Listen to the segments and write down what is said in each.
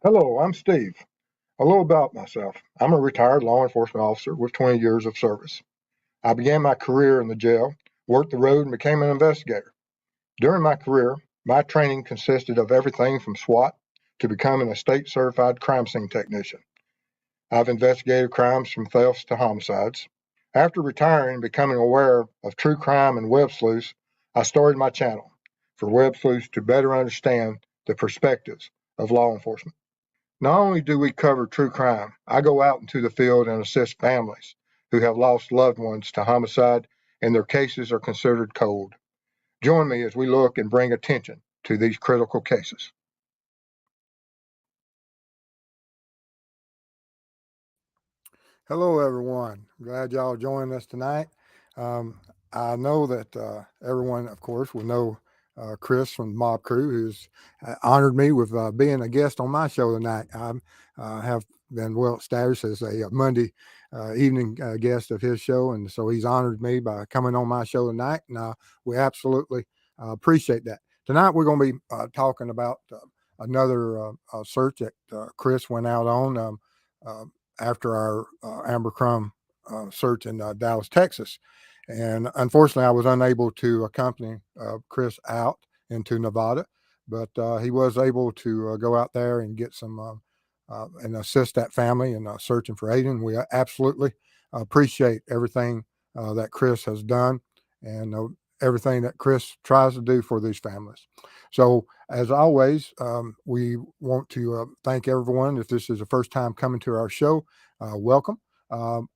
Hello, I'm Steve. A little about myself. I'm a retired law enforcement officer with 20 years of service. I began my career in the jail, worked the road, and became an investigator. During my career, my training consisted of everything from SWAT to becoming a state certified crime scene technician. I've investigated crimes from thefts to homicides. After retiring and becoming aware of true crime and web sleuths, I started my channel for web sleuths to better understand the perspectives of law enforcement. Not only do we cover true crime, I go out into the field and assist families who have lost loved ones to homicide and their cases are considered cold. Join me as we look and bring attention to these critical cases. Hello, everyone. Glad y'all joined us tonight. I know that everyone, of course, will know Chris from the Mob Crew, who's honored me with being a guest on my show tonight. I have been well established as a Monday evening guest of his show, and so he's honored me by coming on my show tonight, and we absolutely appreciate that. Tonight, we're going to be talking about another search that Chris went out on. After our Amber Crumb search in Dallas, Texas. And unfortunately, I was unable to accompany Chris out into Nevada, but he was able to go out there and get some and assist that family in searching for Aiden. We absolutely appreciate everything that Chris has done and everything that Chris tries to do for these families. So, as always, we want to thank everyone. If this is the first time coming to our show, welcome.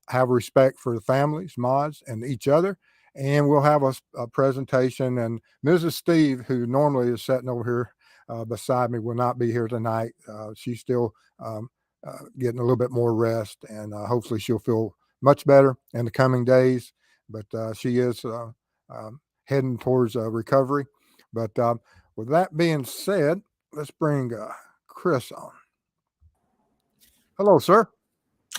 Have respect for the families, mods, and each other. And we'll have a presentation. And Mrs. Steve, who normally is sitting over here beside me, will not be here tonight. She's still getting a little bit more rest, and hopefully she'll feel much better in the coming days. But she is heading towards recovery. But with that being said, let's bring Chris on. Hello, sir.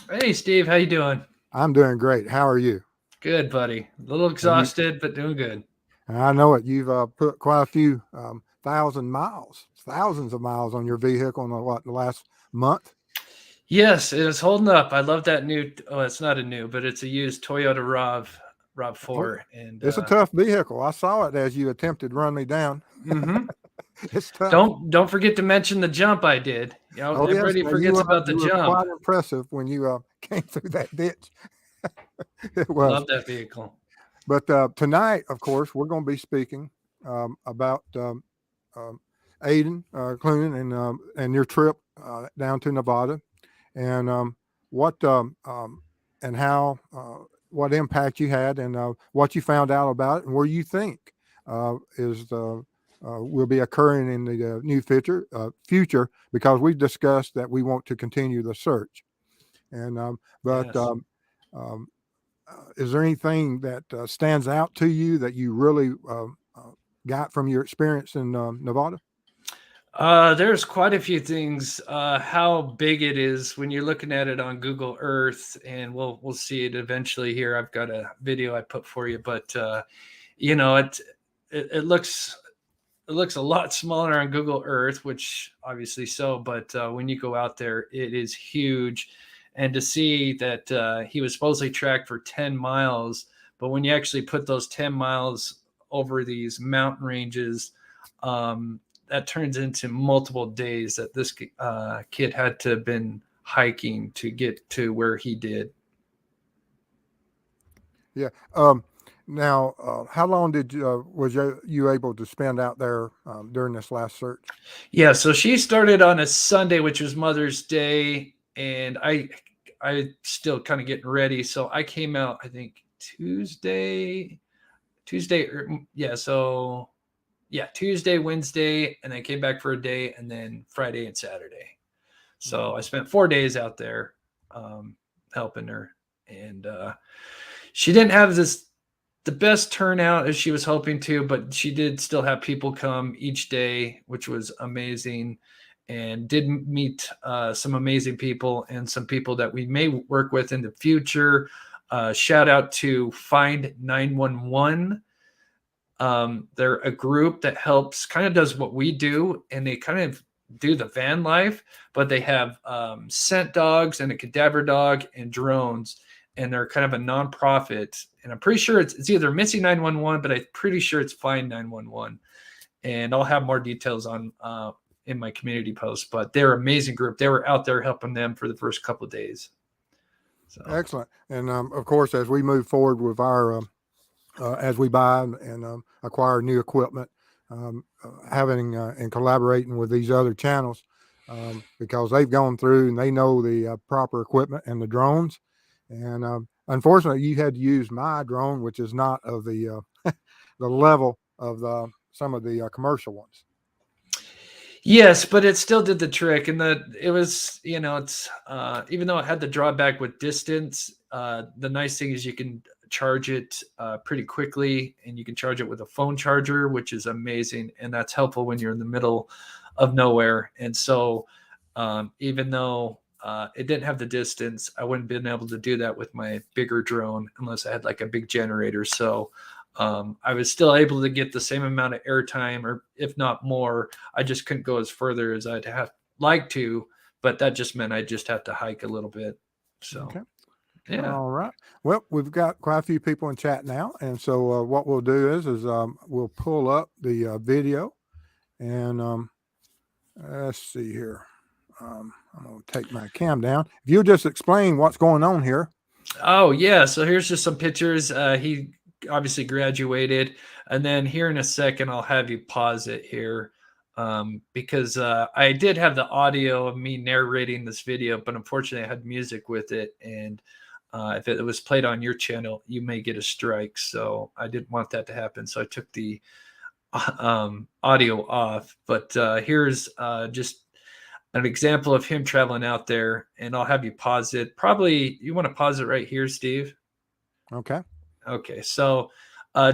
Hey, Steve. How you doing? I'm doing great. How are you? Good, buddy. A little exhausted, but doing good. I know it. You've put quite a few thousands of miles on your vehicle in the last month? Yes, it is holding up. I love that new. Oh, it's not a new, but it's a used Toyota RAV4. And it's a tough vehicle. I saw it as you attempted to run me down. Mm-hmm. It's tough. Don't forget to mention the jump I did. You know, everybody forgets about the jump. Quite impressive when you came through that ditch. It was. Love that vehicle. But tonight, of course, we're going to be speaking about Aiden Clune and your trip down to Nevada, and what and how what impact you had, and what you found out about it, and where you think will be occurring in the new future, because we've discussed that we want to continue the search. And is there anything that stands out to you that you really got from your experience in Nevada? There's quite a few things. How big it is when you're looking at it on Google Earth, and we'll see it eventually here. I've got a video I put for you, but you know, it looks a lot smaller on Google Earth, which obviously so, but when you go out there, it is huge. And to see that he was supposedly tracked for 10 miles, but when you actually put those 10 miles over these mountain ranges, that turns into multiple days that this kid had to have been hiking to get to where he did. Yeah. Now, how long was you able to spend out there during this last search? Yeah, so she started on a Sunday, which was Mother's Day, and I still kind of getting ready. So I came out, I think Tuesday, Tuesday, Wednesday, and then came back for a day, and then Friday and Saturday. So I spent 4 days out there helping her, and she didn't have the best turnout as she was hoping to, but she did still have people come each day, which was amazing, and did meet some amazing people and some people that we may work with in the future. Shout out to Find 911. They're a group that helps, kind of does what we do, and they kind of do the van life, but they have scent dogs and a cadaver dog and drones, and they're kind of a nonprofit. And I'm pretty sure it's either Missing 911, but I'm pretty sure it's Find 911. And I'll have more details on in my community post. But they're an amazing group. They were out there helping them for the first couple of days. So. Excellent. And of course, as we move forward with our as we buy and acquire new equipment, having and collaborating with these other channels, because they've gone through and they know the proper equipment and the drones. And unfortunately, you had to use my drone, which is not of the the level of some of the commercial ones. Yes, but it still did the trick, and it was, it's even though it had the drawback with distance, the nice thing is you can charge it pretty quickly, and you can charge it with a phone charger, which is amazing, and that's helpful when you're in the middle of nowhere. And so, even though it didn't have the distance, I wouldn't have been able to do that with my bigger drone unless I had like a big generator. So. I was still able to get the same amount of airtime, or if not more. I just couldn't go as further as I'd have liked to, but that just meant I just have to hike a little bit. So, okay. Yeah. All right. Well, we've got quite a few people in chat now, and so what we'll do is we'll pull up the video, and let's see here. I'm going to take my cam down. If you'll just explain what's going on here. Oh yeah. So here's just some pictures. He obviously graduated, and then here in a second I'll have you pause it here because I did have the audio of me narrating this video, but unfortunately I had music with it, and if it was played on your channel you may get a strike, so I didn't want that to happen, so I took the audio off. But here's just an example of him traveling out there, and I'll have you pause it. Probably you want to pause it right here, Steve. Okay. Okay, so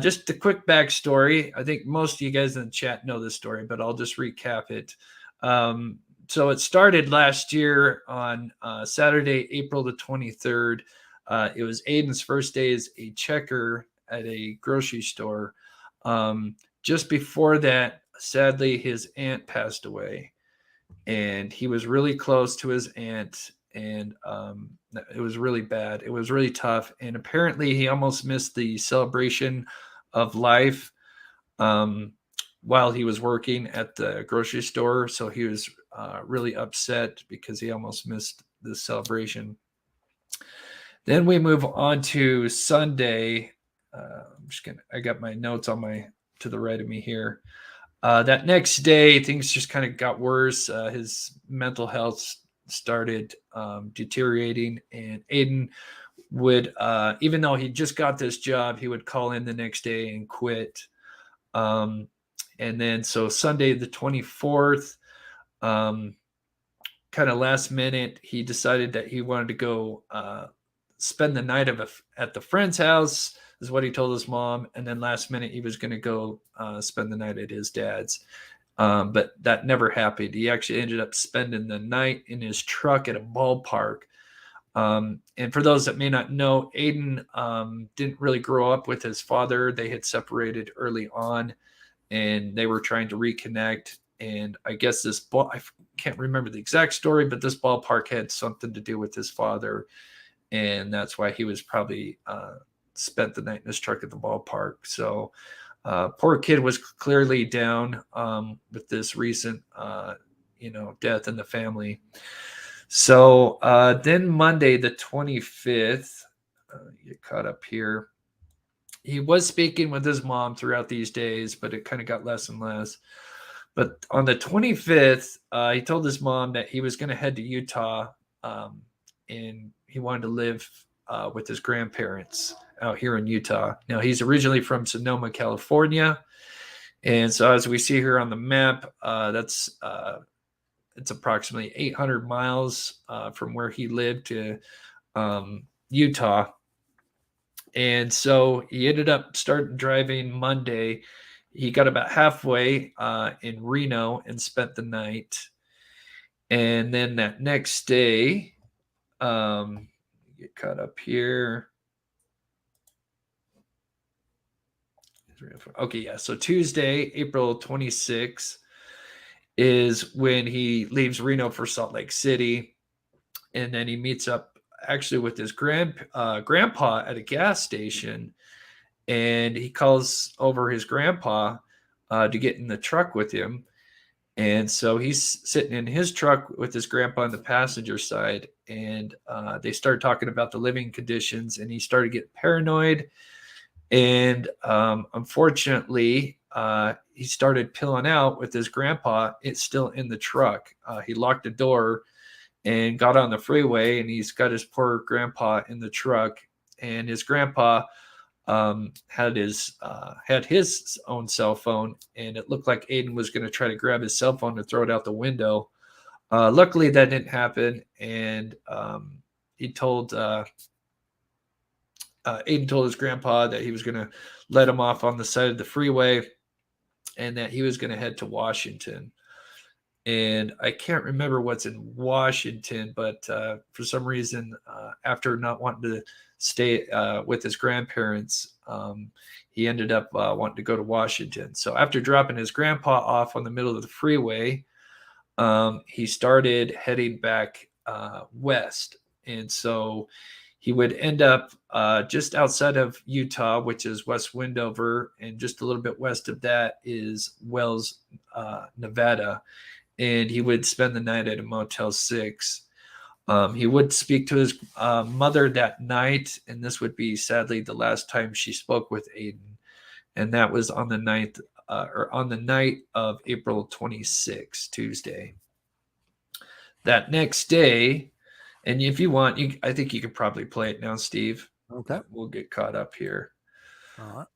just a quick backstory. I think most of you guys in the chat know this story, but I'll just recap it. So it started last year on Saturday, April the 23rd. It was Aiden's first day as a checker at a grocery store. Just before that, sadly, his aunt passed away, and he was really close to his aunt, and it was really bad. It was really tough, and apparently he almost missed the celebration of life while he was working at the grocery store. So he was really upset because he almost missed the celebration. Then we move on to Sunday. I got my notes to the right of me here. That next day, things just kind of got worse. His mental health started deteriorating, and Aiden would, even though he just got this job, he would call in the next day and quit. And then, so Sunday the 24th, kind of last minute, he decided that he wanted to go spend the night at the friend's house, is what he told his mom. And then last minute, he was going to go spend the night at his dad's. But that never happened. He actually ended up spending the night in his truck at a ballpark. And for those that may not know, Aiden didn't really grow up with his father. They had separated early on, and they were trying to reconnect. And I guess I can't remember the exact story, but this ballpark had something to do with his father. And that's why he was probably spent the night in his truck at the ballpark. So poor kid was clearly down with this recent, death in the family. So then Monday, the 25th, get caught up here. He was speaking with his mom throughout these days, but it kind of got less and less. But on the 25th, he told his mom that he was going to head to Utah, and he wanted to live with his grandparents out here in Utah. Now, he's originally from Sonoma, California. And so as we see here on the map, it's approximately 800 miles from where he lived to Utah. And so he ended up starting driving Monday. He got about halfway in Reno and spent the night. And then that next day, get caught up here. Okay, yeah. So Tuesday, April 26th, is when he leaves Reno for Salt Lake City, and then he meets up actually with his grandpa at a gas station, and he calls over his grandpa to get in the truck with him. And so he's sitting in his truck with his grandpa on the passenger side, and they started talking about the living conditions, and he started getting paranoid. And unfortunately, he started pilling out with his grandpa. It's still in the truck. He locked the door and got on the freeway, and he's got his poor grandpa in the truck. And his grandpa had his own cell phone, and it looked like Aiden was going to try to grab his cell phone to throw it out the window. Luckily, that didn't happen, and he told Aiden told his grandpa that he was going to let him off on the side of the freeway, and that he was going to head to Washington. And I can't remember what's in Washington, but for some reason, after not wanting to stay with his grandparents, he ended up wanting to go to Washington. So after dropping his grandpa off on the middle of the freeway, he started heading back west. And so he would end up just outside of Utah, which is West Wendover, and just a little bit west of that is Wells, Nevada. And he would spend the night at a Motel 6. He would speak to his mother that night, and this would be sadly the last time she spoke with Aiden, and that was on the night of April 26, Tuesday. That next day, and if you want, I think you could probably play it now, Steve. Okay, we'll get caught up here. All right.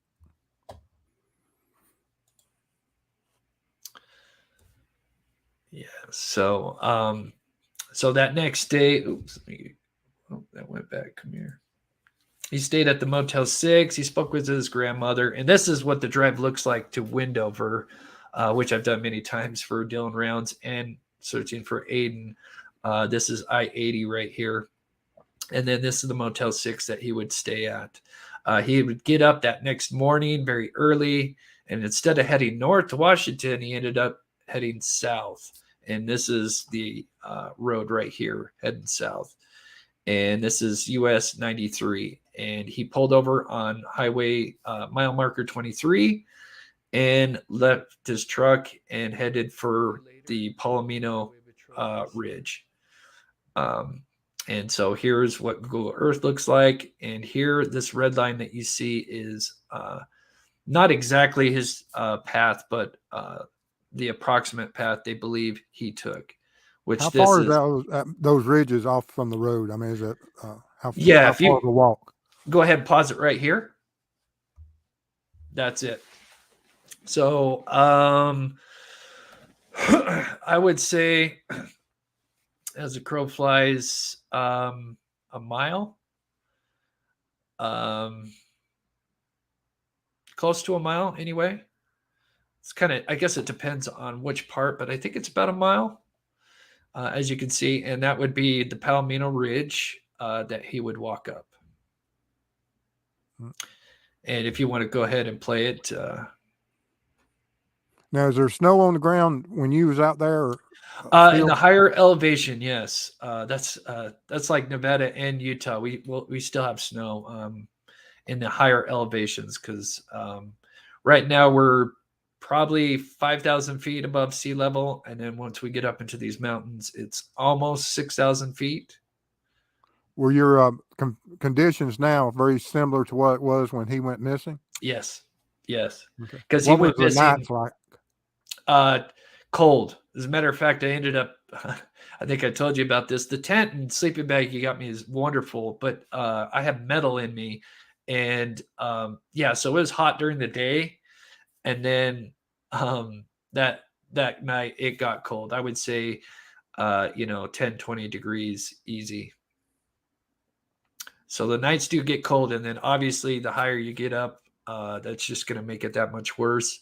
Yeah. So, so that next day, that went back. Come here. He stayed at the Motel 6. He spoke with his grandmother, and this is what the drive looks like to Wendover, which I've done many times for Dylan rounds and searching for Aiden. This is I-80 right here, and then this is the Motel 6 that he would stay at. He would get up that next morning very early, and instead of heading north to Washington, he ended up heading south. And this is the road right here heading south. And this is US 93. And he pulled over on highway mile marker 23 and left his truck and headed for the Palomino Ridge. And so here's what Google Earth looks like. And here, this red line that you see is not exactly his path, but the approximate path they believe he took. Which how far is those ridges off from the road? I mean, is it how far of a walk? Go ahead and pause it right here. That's it. So I would say, as the crow flies, a mile, close to a mile anyway. It's kind of, I guess it depends on which part, but I think it's about a mile, as you can see, and that would be the Palomino Ridge that he would walk up. And if you want to go ahead and play it. Now, is there snow on the ground when you was out there? In the higher elevation, yes. That's like Nevada and Utah. We still have snow in the higher elevations because right now we're probably 5,000 feet above sea level, and then once we get up into these mountains, it's almost 6,000 feet. Were your conditions now very similar to what it was when he went missing? Yes. Because he went missing. What was the nights like? Cold. As a matter of fact, I ended up, I think I told you about this. The tent and sleeping bag you got me is wonderful, but I have metal in me. And so it was hot during the day. And then that night it got cold. I would say, 10, 20 degrees easy. So the nights do get cold. And then obviously the higher you get up, that's just going to make it that much worse.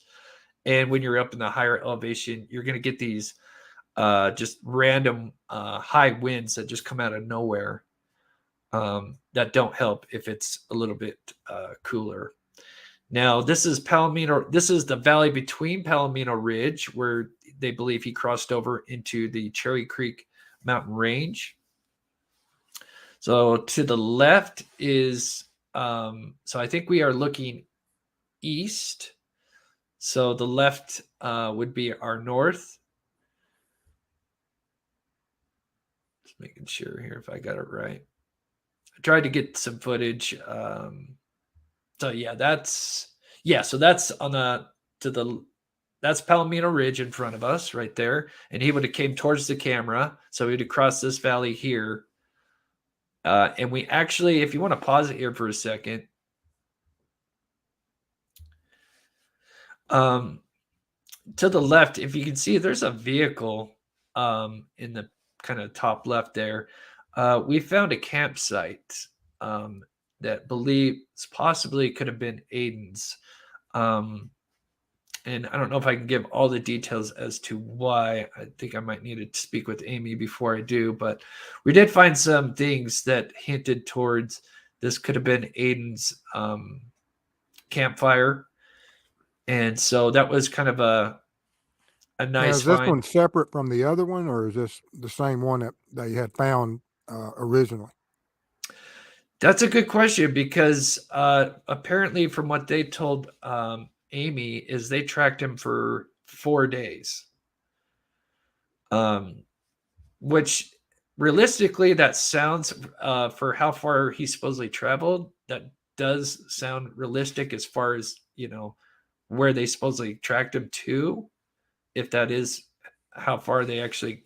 And when you're up in the higher elevation, you're going to get these just random high winds that just come out of nowhere that don't help if it's a little bit cooler. Now, this is Palomino. This is the valley between Palomino Ridge, where they believe he crossed over into the Cherry Creek mountain range. So to the left is, so I think we are looking east. So the left would be our north. Just making sure here if I got it right. I tried to get some footage. So yeah, so that's on that's Palomino Ridge in front of us right there. And he would have came towards the camera. So he would have crossed this valley here. And we actually, if you want to pause it here for a second. To the left, if you can see, there's a vehicle in the kind of top left there. We found a campsite that believes possibly could have been Aiden's. And I don't know if I can give all the details as to why. I think I might need to speak with Amy before I do, but we did find some things that hinted towards this could have been Aiden's campfire. And so that was kind of a nice now, is this find. one separate from the other one, or is this the same one that they had found originally? That's a good question because apparently from what they told Amy is they tracked him for 4 days. Which realistically that sounds for how far he supposedly traveled, that does sound realistic as far as, where they supposedly tracked him to, if that is how far they actually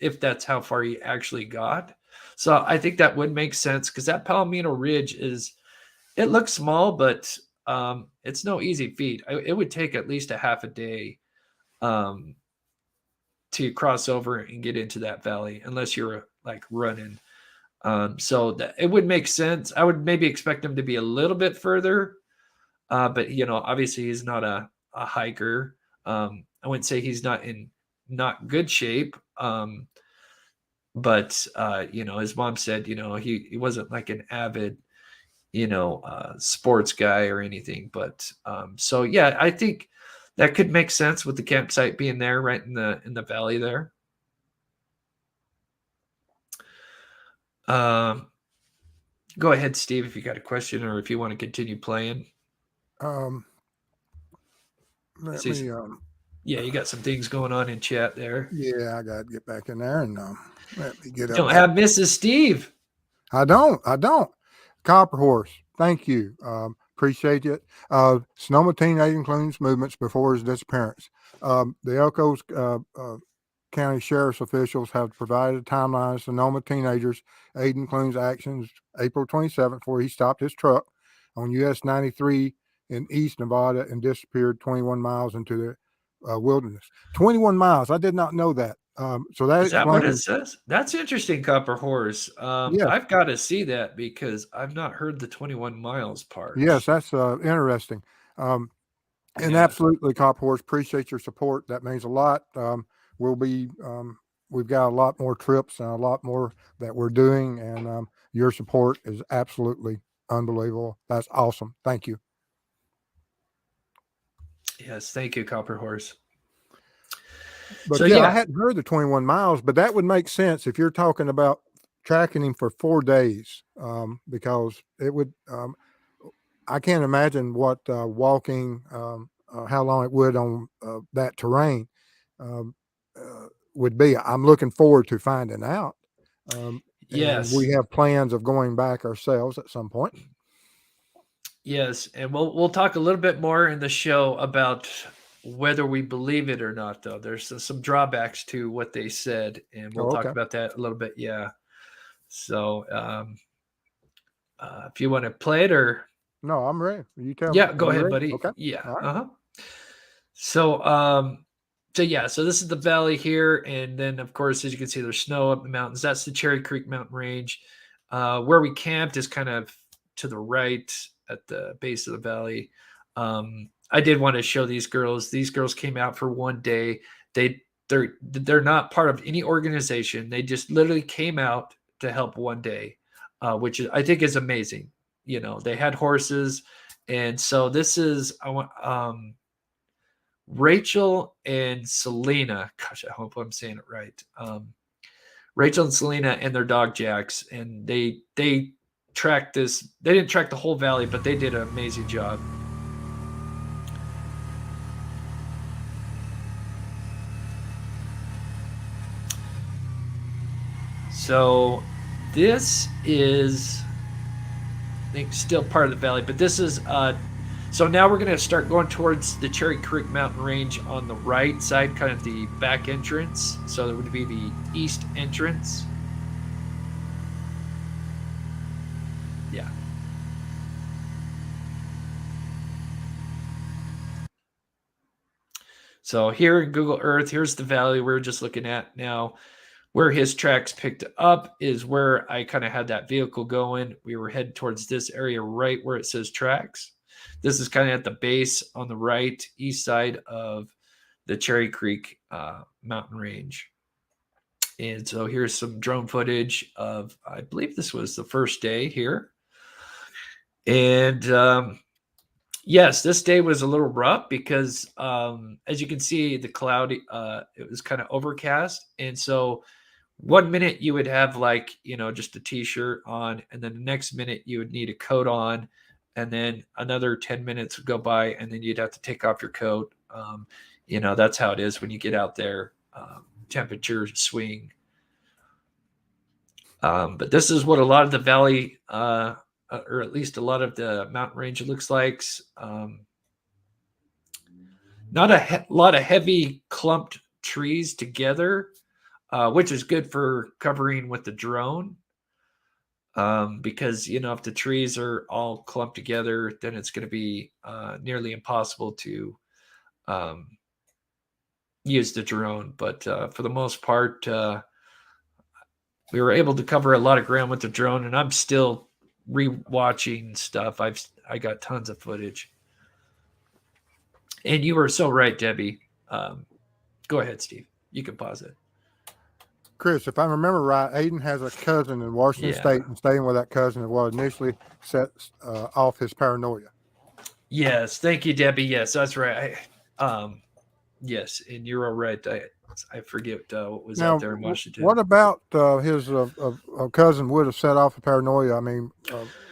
if that's how far he actually got. So I think that would make sense because that Palomino Ridge it looks small, but it's no easy feat. It would take at least a half a day to cross over and get into that valley, unless you're like running. So that it would make sense. I would maybe expect him to be a little bit further, but obviously he's not a hiker. I wouldn't say he's not in not good shape. But his mom said, he wasn't like an avid, sports guy or anything. But so yeah, I think that could make sense with the campsite being there right in the valley there. Go ahead, Steve, if you got a question or if you want to continue playing. Yeah, you got some things going on in chat there. Yeah, I got to get back in there and let me get up. Don't have Mrs. Steve. I don't. Copper Horse, thank you. Appreciate it. Sonoma teen Aiden Clune's movements before his disappearance. The Elko's County Sheriff's officials have provided timelines to Sonoma teenagers Aiden Clune's actions April 27th, before he stopped his truck on US 93 in East Nevada and disappeared 21 miles into the wilderness. 21 miles. I did not know that. So is that what it says? That's interesting, Copper Horse. Yes. I've got to see that because I've not heard the 21 miles part. Yes, that's interesting. And absolutely, Copper Horse, appreciate your support. That means a lot. We've got a lot more trips and a lot more that we're doing, and your support is absolutely unbelievable. That's awesome. Thank you. Yes, thank you, Copper Horse. But so, yeah, I hadn't heard the 21 miles, but that would make sense if you're talking about tracking him for 4 days, because it would. I can't imagine what walking, how long it would on that terrain would be. I'm looking forward to finding out. Yes, we have plans of going back ourselves at some point. Yes, and we'll talk a little bit more in the show about whether we believe it or not, though. There's some drawbacks to what they said, and we'll talk about that a little bit. Yeah. So if you want to play it or. No, I'm ready. You tell me. Yeah, go ahead, ready? buddy. Okay. Yeah. Right. So this is the valley here. And then, of course, as you can see, there's snow up the mountains. That's the Cherry Creek mountain range. Where we camped is kind of to the right at the base of the valley. I did want to show these girls. These girls came out for 1 day. They're not part of any organization. They just literally came out to help 1 day, which I think is amazing. they had horses. And so this is Rachel and Selena. Gosh, I hope I'm saying it right. Rachel and Selena and their dog Jax, and they tracked this. They didn't track the whole valley, but they did an amazing job. So this is, I think, still part of the valley, but this is so now we're going to start going towards the Cherry Creek mountain range on the right side, kind of the back entrance. So that would be the east entrance. Yeah. So here in Google Earth, here's the valley we're just looking at now. Where his tracks picked up is where I kind of had that vehicle going. We were headed towards this area right where it says tracks. This is kind of at the base on the right east side of the Cherry Creek mountain range. And so here's some drone footage of, I believe this was the first day here. And yes, this day was a little rough because as you can see, the cloud, it was kind of overcast. And so 1 minute you would have just a t-shirt on, and then the next minute you would need a coat on, and then another 10 minutes would go by and then you'd have to take off your coat. That's how it is when you get out there. Temperatures swing. But this is what a lot of the valley, or at least a lot of the mountain range looks like. Not a lot of heavy clumped trees together, which is good for covering with the drone. Because, if the trees are all clumped together, then it's going to be nearly impossible to use the drone. But for the most part, we were able to cover a lot of ground with the drone, and I'm still rewatching stuff. I got tons of footage. And you were so right, Debbie. Go ahead, Steve. You can pause it. Chris, if I remember right, Aiden has a cousin in Washington State, and staying with that cousin is what initially sets off his paranoia. Yes, thank you, Debbie. Yes, that's right. Yes, and you're all right. I forget what was out there in Washington. What about his cousin would have set off a paranoia? I mean,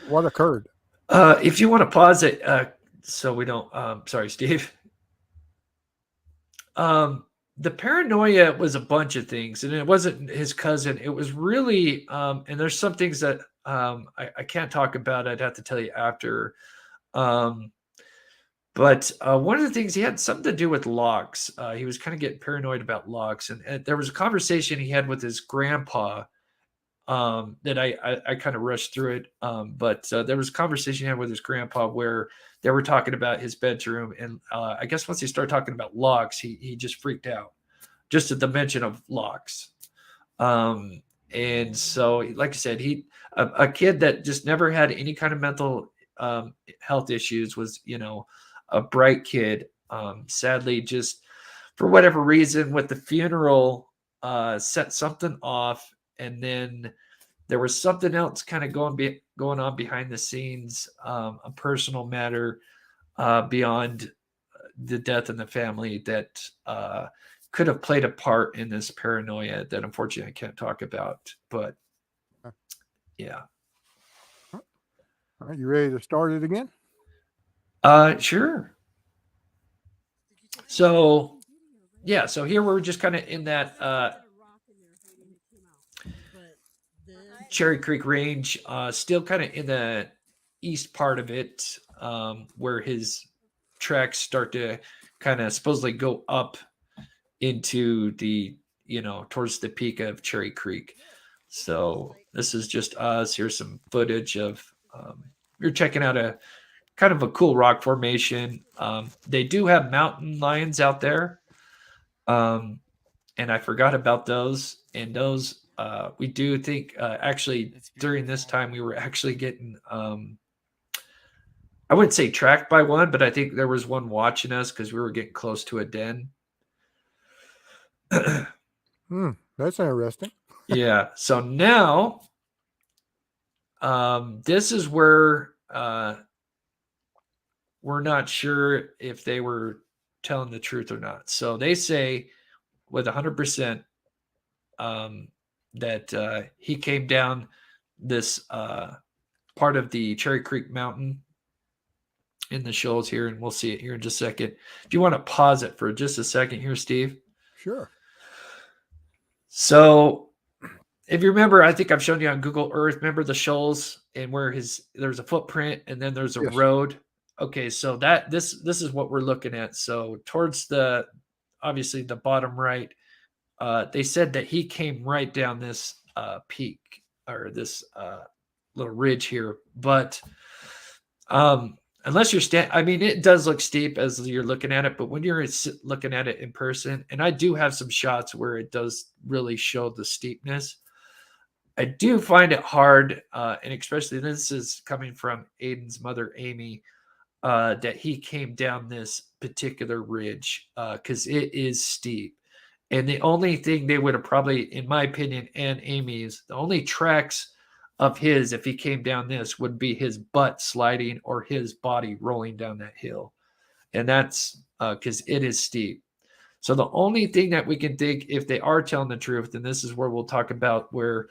what occurred? If you want to pause it, so we don't. Sorry, Steve. The paranoia was a bunch of things, and it wasn't his cousin. It was really, and there's some things that I can't talk about. I'd have to tell you after. But one of the things, he had something to do with locks. He was kind of getting paranoid about locks, and there was a conversation he had with his grandpa that I kind of rushed through it. But there was a conversation he had with his grandpa where they were talking about his bedroom, and I guess once he started talking about locks, he just freaked out, just at the mention of locks. And so, like I said, a kid that just never had any kind of mental health issues, was a bright kid. Sadly, just for whatever reason, with the funeral, set something off, and then there was something else kind of going on behind the scenes, a personal matter beyond the death in the family that could have played a part in this paranoia that unfortunately I can't talk about. But yeah. Are you ready to start it again? Sure. So yeah, so here we're just kind of in that Cherry Creek range, still kind of in the east part of it, where his tracks start to kind of supposedly go up into the, towards the peak of Cherry Creek. So this is just us. Here's some footage of, you're checking out a kind of a cool rock formation. They do have mountain lions out there. And I forgot about those. And those, we do think, actually, during this time, we were actually getting, I wouldn't say tracked by one, but I think there was one watching us because we were getting close to a den. That's interesting. Yeah. So now, this is where we're not sure if they were telling the truth or not. So they say with 100% that he came down this part of the Cherry Creek Mountain in the shoals here, and we'll see it here in just a second. If you want to pause it for just a second here, Steve. Sure. So if you remember, I think I've shown you on Google Earth, remember the shoals and where there's a footprint and then there's a Yes. road. Okay, so this is what we're looking at. So towards obviously the bottom right, they said that he came right down this peak or this little ridge here, but unless you're I mean, it does look steep as you're looking at it, but when you're looking at it in person, and I do have some shots where it does really show the steepness, I do find it hard, and especially this is coming from Aiden's mother, Amy, that he came down this particular ridge because it is steep. And the only thing they would have probably, in my opinion, and Amy's, the only tracks of his, if he came down this, would be his butt sliding or his body rolling down that hill. And that's because it is steep. So the only thing that we can think, if they are telling the truth, and this is where we'll talk about where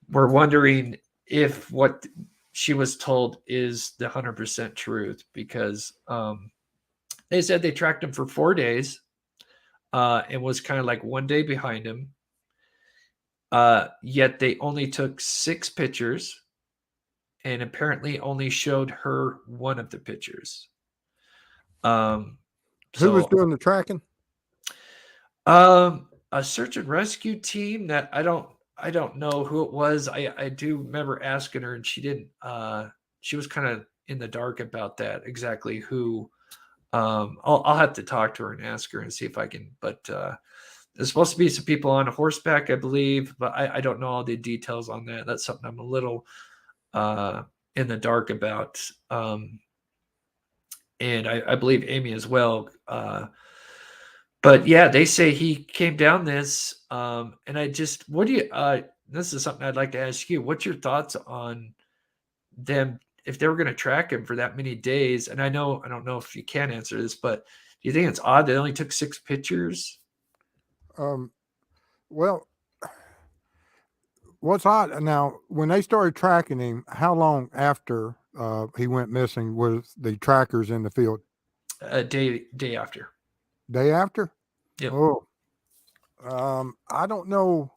we're wondering if what she was told is the 100% truth, because they said they tracked him for 4 days and was kind of like 1 day behind him. Yet they only took 6 pictures and apparently only showed her one of the pictures. Who was doing the tracking? A search and rescue team that I don't know who it was. I do remember asking her, and she didn't. She was kind of in the dark about that, exactly who. I'll have to talk to her and ask her and see if I can. But there's supposed to be some people on horseback, I believe, but I don't know all the details on that. That's something I'm a little in the dark about. And I believe Amy as well. But yeah, they say he came down this, and what do you? This is something I'd like to ask you. What's your thoughts on them if they were going to track him for that many days? And I don't know if you can answer this, but do you think it's odd they only took 6 pictures? Well, what's odd now, when they started tracking him, how long after he went missing was the trackers in the field? A day after. Day after? Yep. Oh, I don't know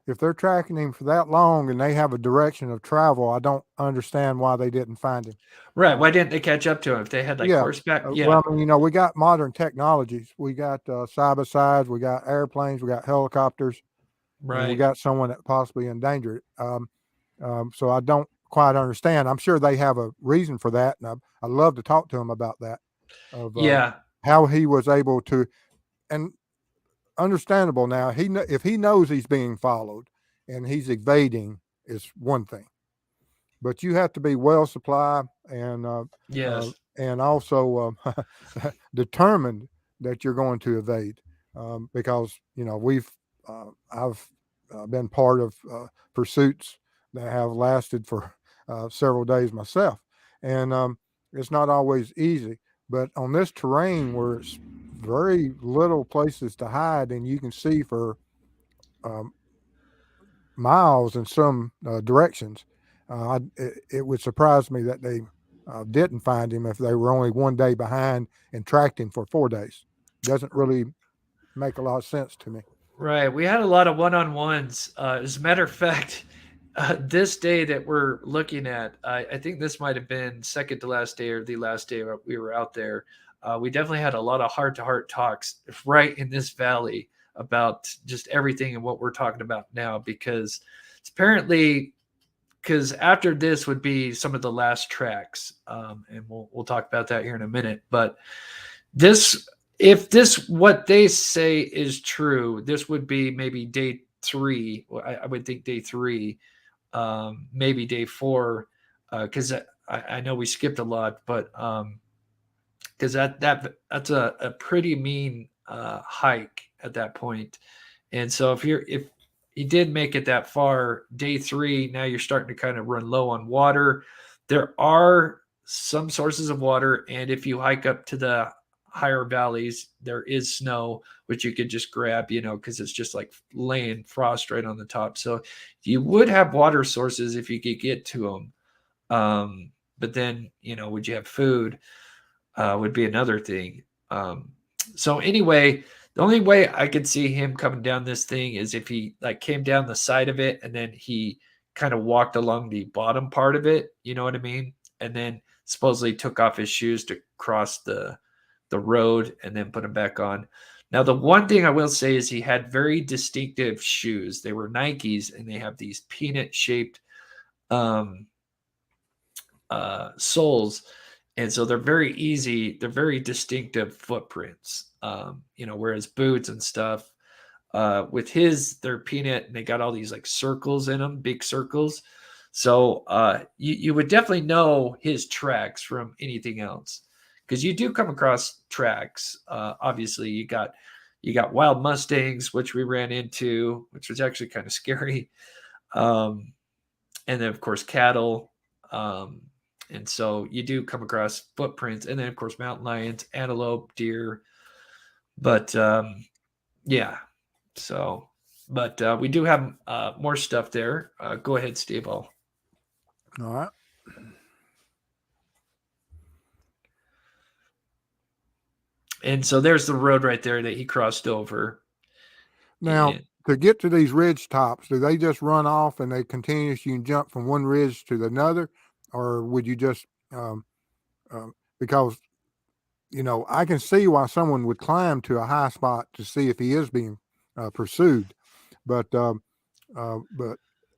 if they're tracking him for that long and they have a direction of travel. I don't understand why they didn't find him. Right. Why didn't they catch up to him if they had horseback? Yeah. Well, I mean, we got modern technologies. We got side-by-sides. We got airplanes. We got helicopters. Right. And we got someone that possibly endangered. So I don't quite understand. I'm sure they have a reason for that. And I'd love to talk to him about that. How he was able to, and understandable now, if he knows he's being followed and he's evading is one thing, but you have to be well supplied and yes, and also determined that you're going to evade, because I've been part of pursuits that have lasted for several days myself, and it's not always easy. But on this terrain where it's very little places to hide, and you can see for miles in some directions, it would surprise me that they didn't find him if they were only 1 day behind and tracked him for 4 days. Doesn't really make a lot of sense to me. Right. We had a lot of one-on-ones. As a matter of fact, this day that we're looking at, I think this might have been second to last day or the last day we were out there. We definitely had a lot of heart-to-heart talks right in this valley about just everything and what we're talking about now, because it's apparently after this would be some of the last tracks, and we'll talk about that here in a minute. But if this what they say is true, this would be maybe day 3. I would think day 3. Maybe day 4, because I know we skipped a lot, but because that's a pretty mean hike at that point. And so if he did make it that far. Day 3, now you're starting to kind of run low on water. There are some sources of water, and if you hike up to the higher valleys, there is snow, which you could just grab, because it's just like laying frost right on the top. So you would have water sources if you could get to them. But then, would you have food? Would be another thing. So anyway, the only way I could see him coming down this thing is if he like came down the side of it and then he kind of walked along the bottom part of it. You know what I mean? And then supposedly took off his shoes to cross the road and then put them back on. Now, the one thing I will say is he had very distinctive shoes. They were Nikes, and they have these peanut-shaped soles. And so they're very easy. They're very distinctive footprints, whereas boots and stuff, with they're peanut, and they got all these like circles in them, big circles. So you would definitely know his tracks from anything else, because you do come across tracks. Obviously, you got wild Mustangs, which we ran into, which was actually kind of scary. And then, of course, cattle. And so you do come across footprints, and then, of course, mountain lions, antelope, deer. But yeah, so, but we do have more stuff there. Go ahead, Steve. All right. And so there's the road right there that he crossed over. Now, to get to these ridge tops, do they just run off and they continuously jump from one ridge to another? Or would you just, because, I can see why someone would climb to a high spot to see if he is being pursued. But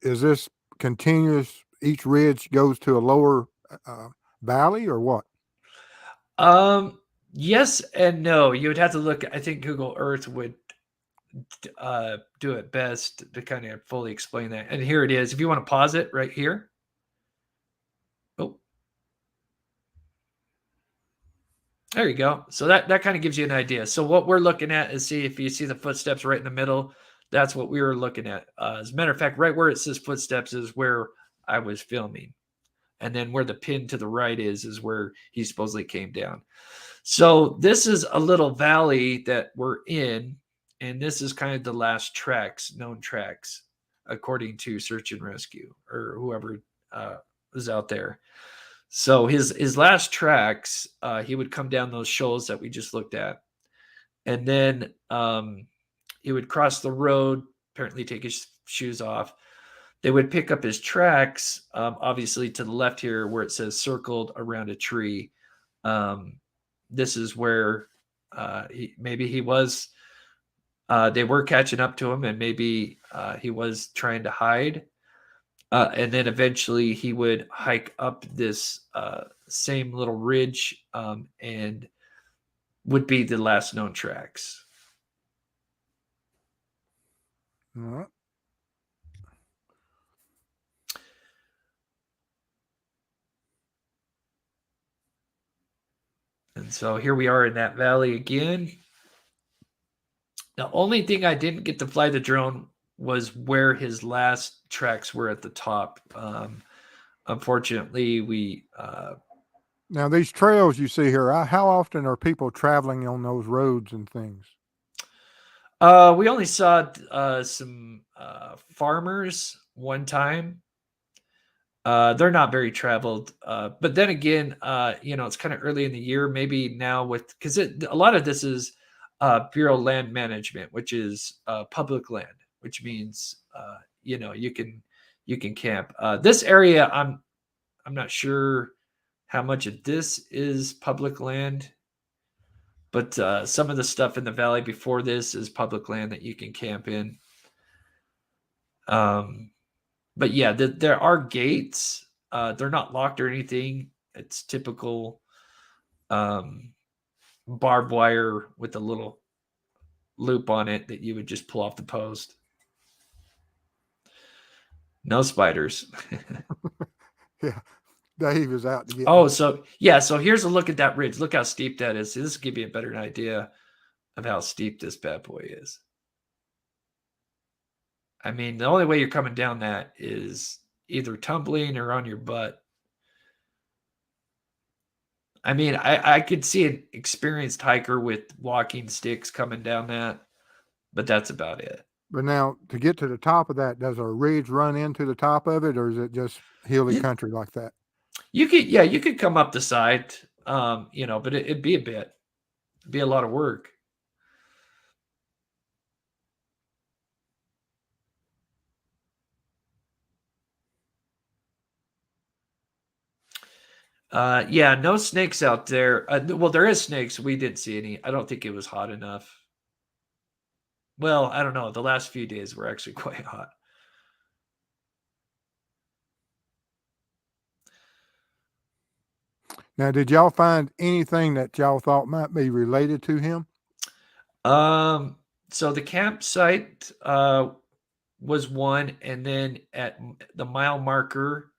is this continuous? Each ridge goes to a lower valley, or what? Yes and no. You would have to look. I think Google Earth would do it best to kind of fully explain that. And here it is. If you want to pause it right here. Oh, there you go. So that kind of gives you an idea. So what we're looking at is, see if you see the footsteps right in the middle. That's what we were looking at. As a matter of fact, right where it says footsteps is where I was filming. And then where the pin to the right is where he supposedly came down. So this is a little valley that we're in. And this is kind of the last known tracks, according to Search and Rescue or whoever was out there. So his last tracks, he would come down those shoals that we just looked at. And then he would cross the road, apparently take his shoes off. They would pick up his tracks, obviously to the left here where it says circled around a tree. This is where he was, they were catching up to him, and maybe he was trying to hide. And then eventually he would hike up this same little ridge and would be the last known tracks. All right. And so here we are in that valley again. The only thing I didn't get to fly the drone was where his last tracks were at the top. Unfortunately, we... now, these trails you see here, how often are people traveling on those roads and things? We only saw some farmers one time. They're not very traveled. But then again, it's kind of early in the year, maybe now because a lot of this is Bureau of Land Management, which is public land, which means, you can camp. This area, I'm not sure how much of this is public land, but some of the stuff in the valley before this is public land that you can camp in. But yeah, there are gates. They're not locked or anything. It's typical barbed wire with a little loop on it that you would just pull off the post. No spiders. Yeah. Dave is out to get me. So here's a look at that ridge. Look how steep that is. See, this will give you a better idea of how steep this bad boy is. I mean, the only way you're coming down that is either tumbling or on your butt. I mean, I could see an experienced hiker with walking sticks coming down that, but that's about it. But now to get to the top of that, does a ridge run into the top of it, or is it just hilly country like that? You could come up the side, but it'd be it'd be a lot of work. Yeah, no snakes out there. Well, there is snakes. We didn't see any. I don't think it was hot enough. Well, I don't know. The last few days were actually quite hot. Now, did y'all find anything that y'all thought might be related to him? So the campsite was one, and then at the mile marker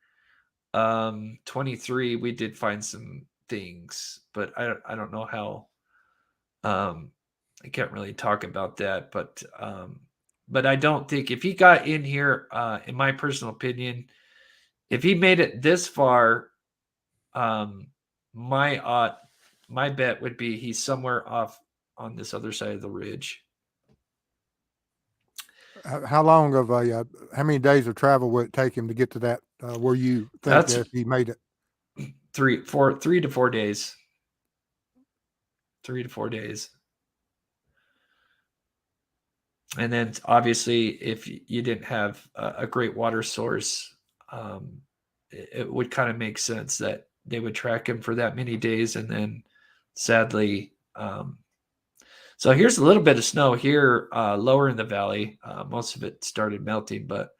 23, we did find some things, but I don't know how. I can't really talk about that, but I don't think if he got in here, in my personal opinion, if he made it this far, my bet would be he's somewhere off on this other side of the ridge. How long of how many days of travel would it take him to get to that? Where you think that he made it? 3 to 4 days. 3 to 4 days. And then obviously, if you didn't have a great water source, it would kind of make sense that they would track him for that many days. And then sadly, so here's a little bit of snow here lower in the valley. Most of it started melting, but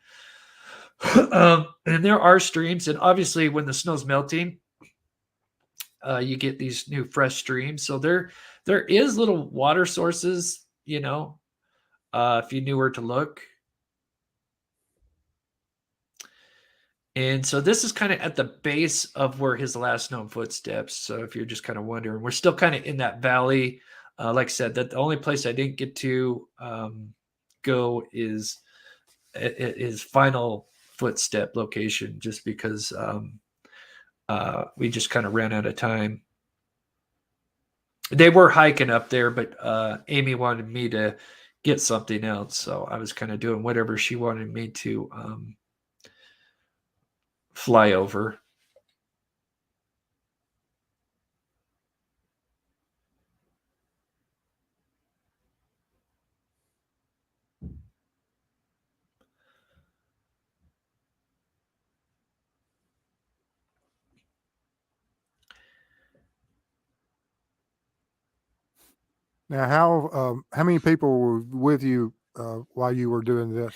and there are streams. And obviously, when the snow's melting, you get these new fresh streams. So there is little water sources, if you knew where to look. And so this is kind of at the base of where his last known footsteps. So if you're just kind of wondering, we're still kind of in that valley. Like I said, that the only place I didn't get to go is his final footstep location, just because we just kind of ran out of time. They were hiking up there, but Amy wanted me to get something else. So I was kind of doing whatever she wanted me to fly over. Now, how many people were with you while you were doing this?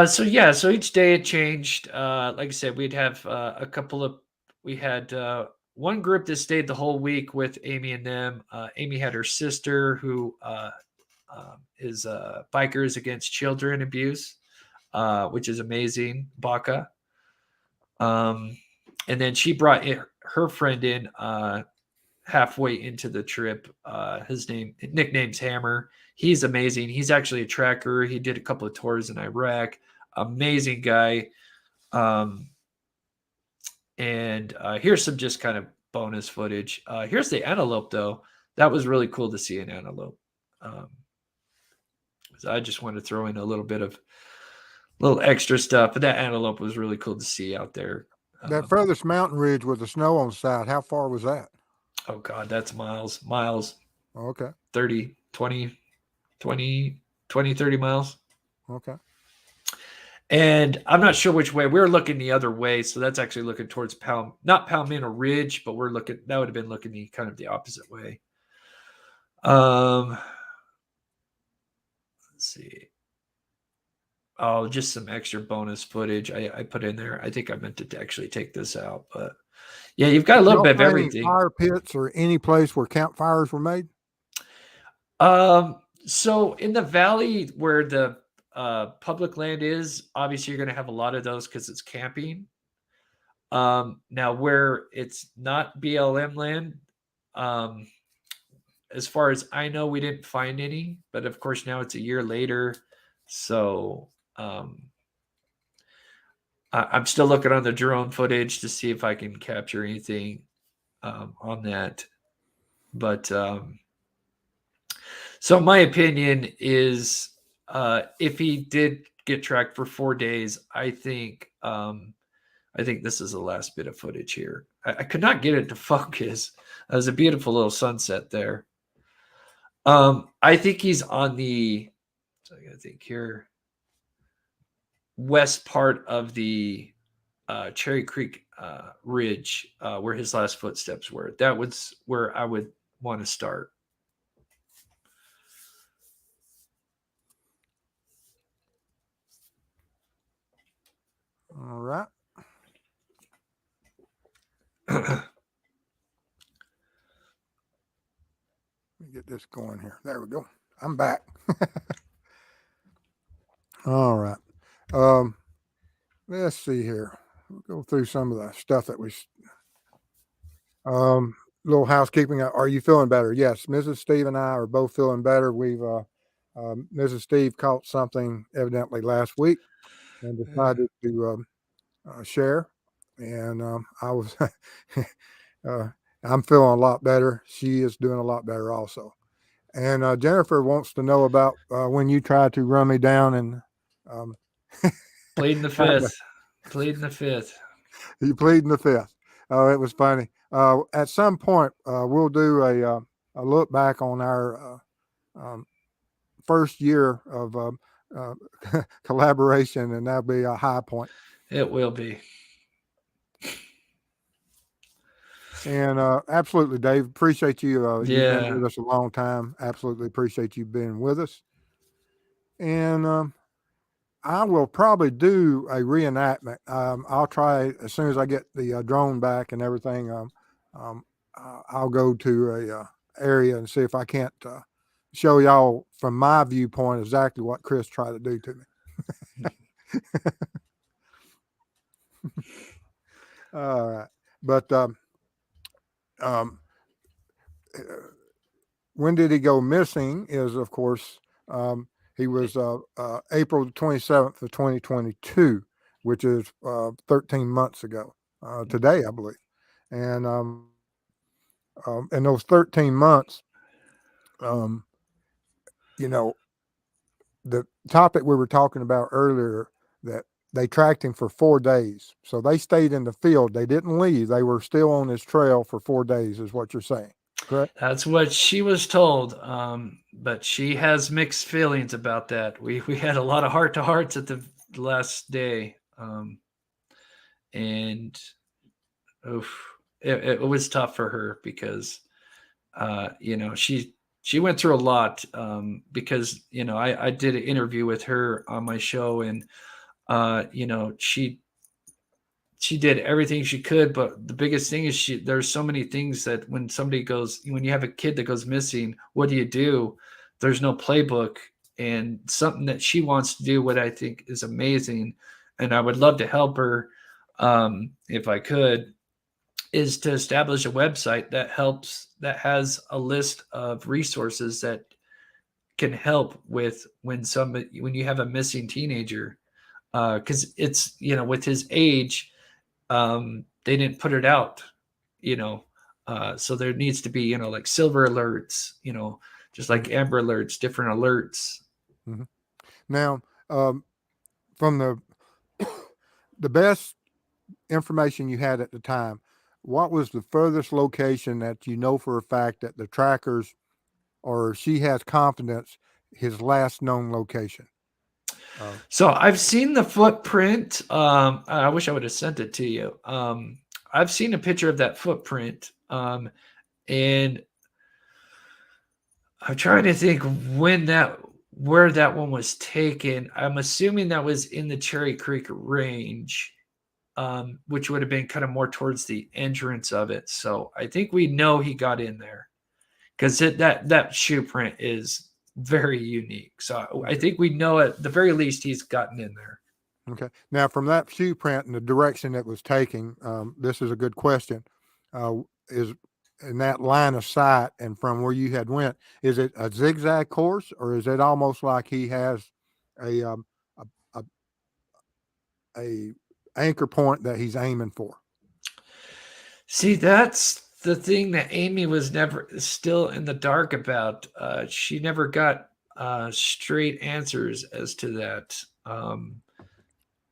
So each day it changed. Like I said, we'd have a couple of. We had one group that stayed the whole week with Amy and them. Amy had her sister who is Bikers Against Children Abuse, which is amazing, Baka. And then she brought her friend in halfway into the trip. His nickname's Hammer. He's amazing. He's actually a tracker. He did a couple of tours in Iraq. Amazing guy. And here's some just kind of bonus footage. Here's the antelope, though. That was really cool to see an antelope. So I just wanted to throw in a little bit of little extra stuff, but that antelope was really cool to see out there. That furthest mountain ridge with the snow on the side, how far was that? Oh God, that's miles. Okay. 30 30 miles. Okay. And I'm not sure which way. We're looking the other way, so that's actually looking towards not Palomino Ridge, but we're looking. That would have been looking the kind of the opposite way. Let's see. Oh, just some extra bonus footage I put in there. I think I meant to actually take this out, but yeah, you've got a little bit of everything. Fire pits or any place where campfires were made? So in the valley where the public land is, obviously you're going to have a lot of those because it's camping. Now where it's not BLM land, as far as I know, we didn't find any, but of course now it's a year later. So I'm still looking on the drone footage to see if I can capture anything on that. But so my opinion is, if he did get tracked for 4 days, I think this is the last bit of footage here. I could not get it to focus. It was a beautiful little sunset there. I think he's on the, so I gotta think here, west part of the Cherry Creek Ridge, where his last footsteps were. That was where I would want to start. All right. Let me get this going here. There we go. I'm back. All right. Let's see here. We'll go through some of the stuff that we. Little housekeeping. Are you feeling better? Yes, Mrs. Steve and I are both feeling better. We've Mrs. Steve caught something evidently last week and decided to share, and I was. I'm feeling a lot better. She is doing a lot better also. And Jennifer wants to know about when you tried to run me down and pleading the fifth. Pleading the fifth. You pleading the fifth. Oh, it was funny. At some point, we'll do a look back on our first year of collaboration, and that'll be a high point. It will be. And absolutely, Dave, appreciate you. You've been with us a long time. Absolutely appreciate you being with us. And I will probably do a reenactment. I'll try as soon as I get the drone back and everything. I'll go to a area and see if I can't show y'all from my viewpoint exactly what Chris tried to do to me. All right, but when did he go missing? Is of course. He was April 27th of 2022, which is 13 months ago today, I believe. And in those 13 months, you know, the topic we were talking about earlier, that they tracked him for 4 days. So they stayed in the field. They didn't leave. They were still on his trail for 4 days, is what you're saying. Correct? That's what she was told, but she has mixed feelings about that. We had a lot of heart-to-hearts at the last day, and it was tough for her because she went through a lot, because I did an interview with her on my show, and she did everything she could, but the biggest thing is there's so many things that when you have a kid that goes missing, what do? There's no playbook, and something that she wants to do, what I think is amazing, and I would love to help her, if I could, is to establish a website that has a list of resources that can help with when you have a missing teenager, because it's with his age, they didn't put it out, so there needs to be, like silver alerts, just like Amber alerts, different alerts. Mm-hmm. Now, from the best information you had at the time, what was the furthest location that you know for a fact that the trackers, or she has confidence, his last known location? So I've seen the footprint. I wish I would have sent it to you. I've seen a picture of that footprint, and I'm trying to think where that one was taken. I'm assuming that was in the Cherry Creek range, which would have been kind of more towards the entrance of it. So I think we know he got in there, because that shoe print is very unique. So I think we know at the very least he's gotten in there. Okay. Now, from that shoe print and the direction it was taking, this is a good question. Is in that line of sight and from where you had went, is it a zigzag course, or is it almost like he has a a anchor point that he's aiming for? See, that's the thing that Amy was never still in the dark about. She never got straight answers as to that.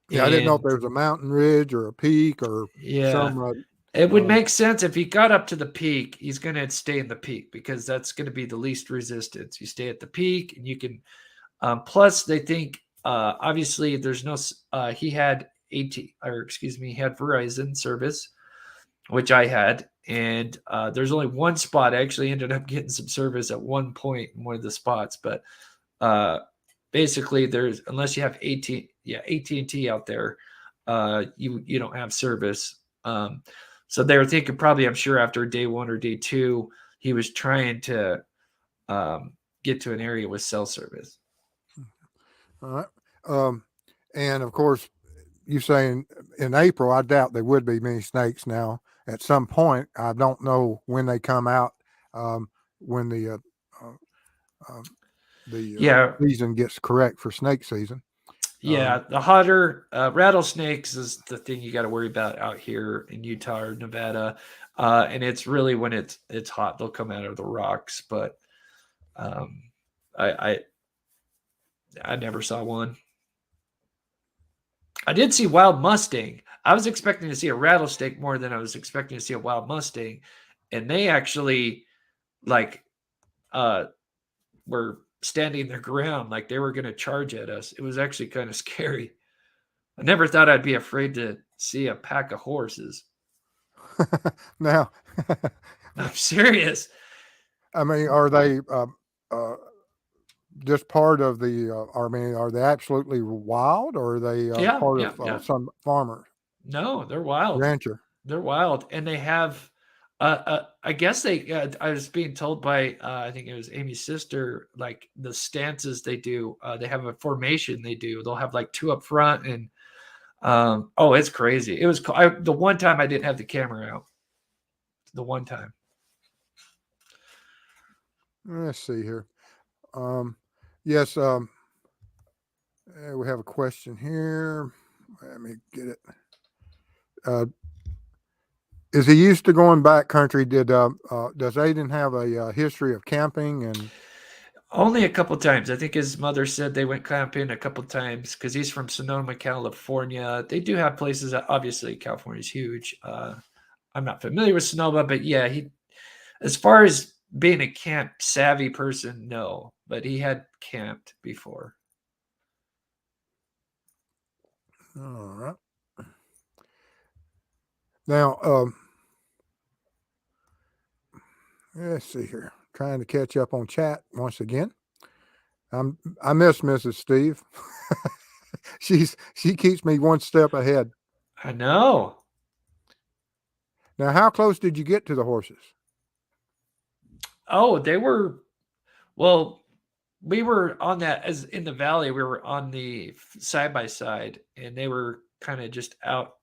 Yeah, I didn't know if And there was a mountain ridge or a peak or yeah, some. it would make sense if he got up to the peak, he's going to stay in the peak because that's going to be the least resistance. You stay at the peak and you can, plus they think, obviously there's no, he had he had Verizon service, which I had. And there's only one spot. I actually ended up getting some service at one point in one of the spots, but basically there's, unless you have AT&T out there, you don't have service. So they were thinking probably, I'm sure after day one or day two, he was trying to get to an area with cell service. All right. And of course, you saying in April, I doubt there would be many snakes now. At some point, I don't know when they come out, when the season gets correct for snake season. Yeah, the hotter rattlesnakes is the thing you got to worry about out here in Utah or Nevada, and it's really when it's hot they'll come out of the rocks. But I never saw one. I did see wild mustang. I was expecting to see a rattlesnake more than I was expecting to see a wild mustang, and they actually were standing their ground, like they were going to charge at us. It was actually kind of scary. I never thought I'd be afraid to see a pack of horses. Now, I'm serious. I mean, are they just part of the? Are they absolutely wild, or are they part of some farmer? No, they're wild. Rancher. They're wild, and they have. I guess I was being told by I think it was Amy's sister, like the stances they do. They have a formation they do. They'll have like two up front, and it's crazy. It was the one time I didn't have the camera out. The one time. Let's see here. Yes. We have a question here. Let me get it. Is he used to going backcountry? Does Aiden have a history of camping? And only a couple times. I think his mother said they went camping a couple times because he's from Sonoma, California. They do have places that, obviously California is huge. I'm not familiar with Sonoma, but yeah, as far as being a camp savvy person, no, but he had camped before. All right. Now, let's see here. Trying to catch up on chat once again. I miss Mrs. Steve. She keeps me one step ahead. I know. Now, how close did you get to the horses? Oh, they were. Well, we were on that as in the valley. We were on the side by side, and they were kind of just out,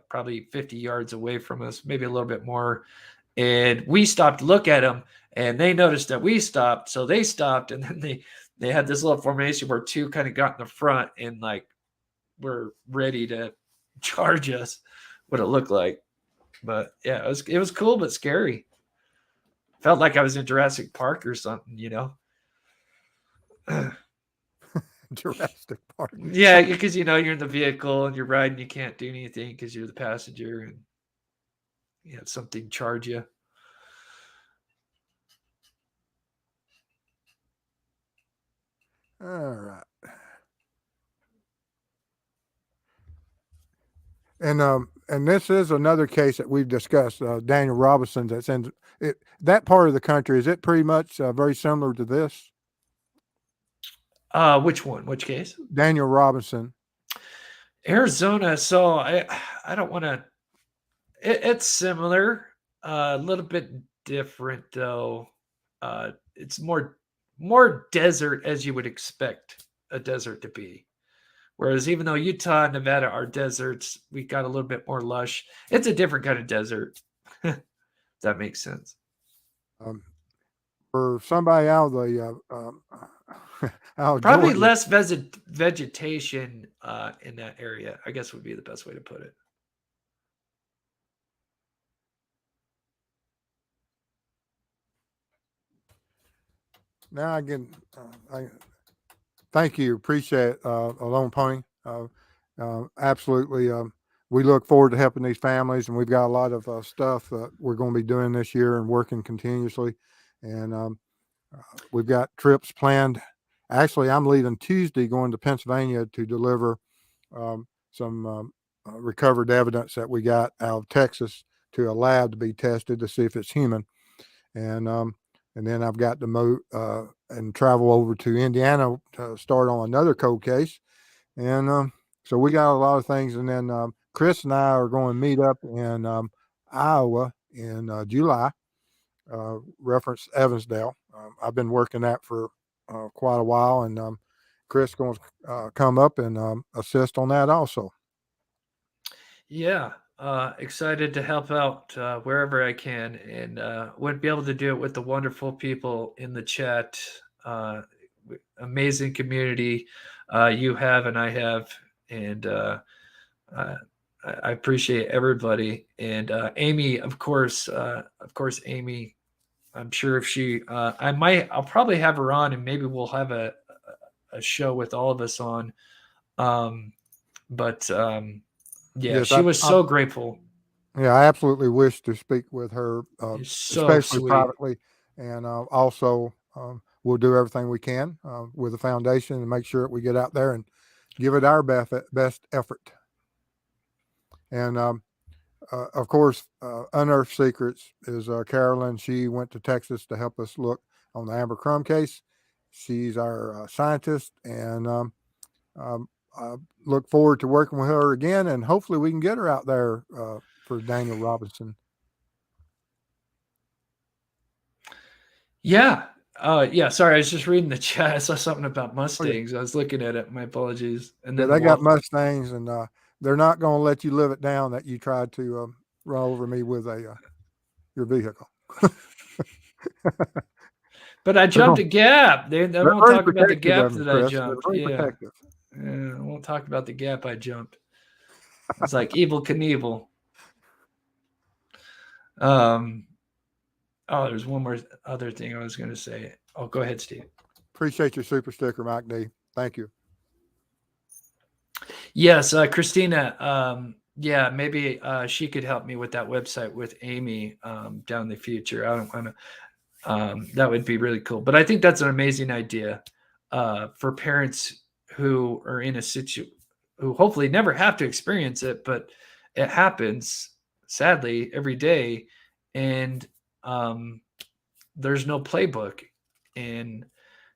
probably 50 yards away from us, maybe a little bit more. And we stopped to look at them, and they noticed that we stopped, so they stopped, and then they had this little formation where two kind of got in the front and like were ready to charge us. What it looked like, but yeah, it was cool but scary. Felt like I was in Jurassic Park or something, you know. Jurassic Park. Yeah, because you're in the vehicle and you're riding, you can't do anything because you're the passenger, and you have something charge you. All right. And this is another case that we've discussed, Daniel Robinson. That's in that part of the country. Is it pretty much very similar to this? Which one? Which case? Daniel Robinson. Arizona. So I don't want to. It's similar, a little bit different though. It's more desert as you would expect a desert to be. Whereas even though Utah and Nevada are deserts, we got a little bit more lush. It's a different kind of desert. That makes sense. For somebody out of the Probably Georgia. less vegetation in that area, I guess would be the best way to put it. Now again, thank you. Appreciate it, Alone Pony. Absolutely. We look forward to helping these families, and we've got a lot of stuff that we're going to be doing this year and working continuously. And we've got trips planned. Actually, I'm leaving Tuesday, going to Pennsylvania to deliver some recovered evidence that we got out of Texas to a lab to be tested to see if it's human. And then I've got to move and travel over to Indiana to start on another cold case. And so we got a lot of things. And then Chris and I are going to meet up in Iowa in July, reference Evansdale. I've been working that for quite a while, and Chris going to come up and assist on that also. Yeah, excited to help out wherever I can, and wouldn't be able to do it with the wonderful people in the chat. Amazing community you have and I have, and I appreciate everybody. And Amy, of course, Amy. I'm sure if she, I'll probably have her on, and maybe we'll have a show with all of us on. But yeah, Yes, she was so grateful. Yeah, I absolutely wish to speak with her, So especially sweet. privately, and also we'll do everything we can with the foundation and make sure that we get out there and give it our best effort. And of course, Unearthed Secrets is Carolyn. She went to Texas to help us look on the Amber Crumb case. She's our scientist, and I look forward to working with her again, and hopefully we can get her out there for Daniel Robinson. Yeah. Yeah. Sorry, I was just reading the chat. I saw something about Mustangs. I was looking at it. My apologies. And then they got Mustangs, and they're not going to let you live it down that you tried to run over me with your vehicle. But I jumped a gap. They won't talk about the gap that I Chris. jumped. Yeah. I won't talk about the gap I jumped. It's like Evel Knievel. There's one more other thing I was going to say. Oh, go ahead, Steve. Appreciate your super sticker, Mike D. Thank you. Yes, Christina. Yeah, maybe she could help me with that website with Amy down the future. I don't want to. That would be really cool. But I think that's an amazing idea for parents who are in a situation who hopefully never have to experience it, but it happens sadly every day, and there's no playbook. And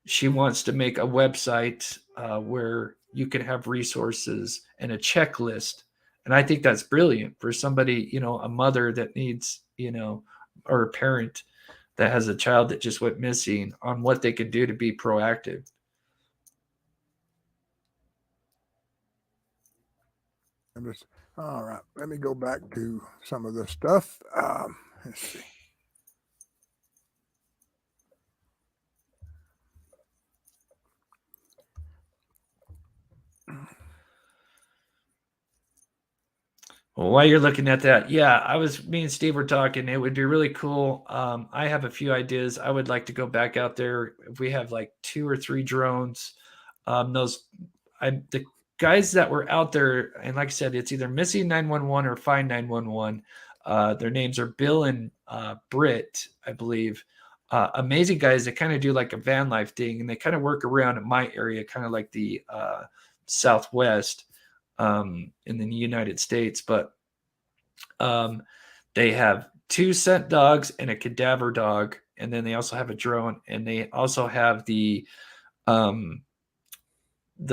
she wants to make a website where you can have resources and a checklist. And I think that's brilliant for somebody, a mother that needs, or a parent that has a child that just went missing, on what they can do to be proactive. All right. Let me go back to some of the stuff. Let's see. Well, while you're looking at that, yeah, me and Steve were talking. It would be really cool. I have a few ideas. I would like to go back out there. If we have like 2 or 3 drones, the guys that were out there, and like I said, it's either Missing 911 or Find 911. Their names are Bill and Britt, I believe. Amazing guys that kind of do like a van life thing, and they kind of work around in my area, kind of like the Southwest in the United States. But they have 2 scent dogs and a cadaver dog, and then they also have a drone, and they also have the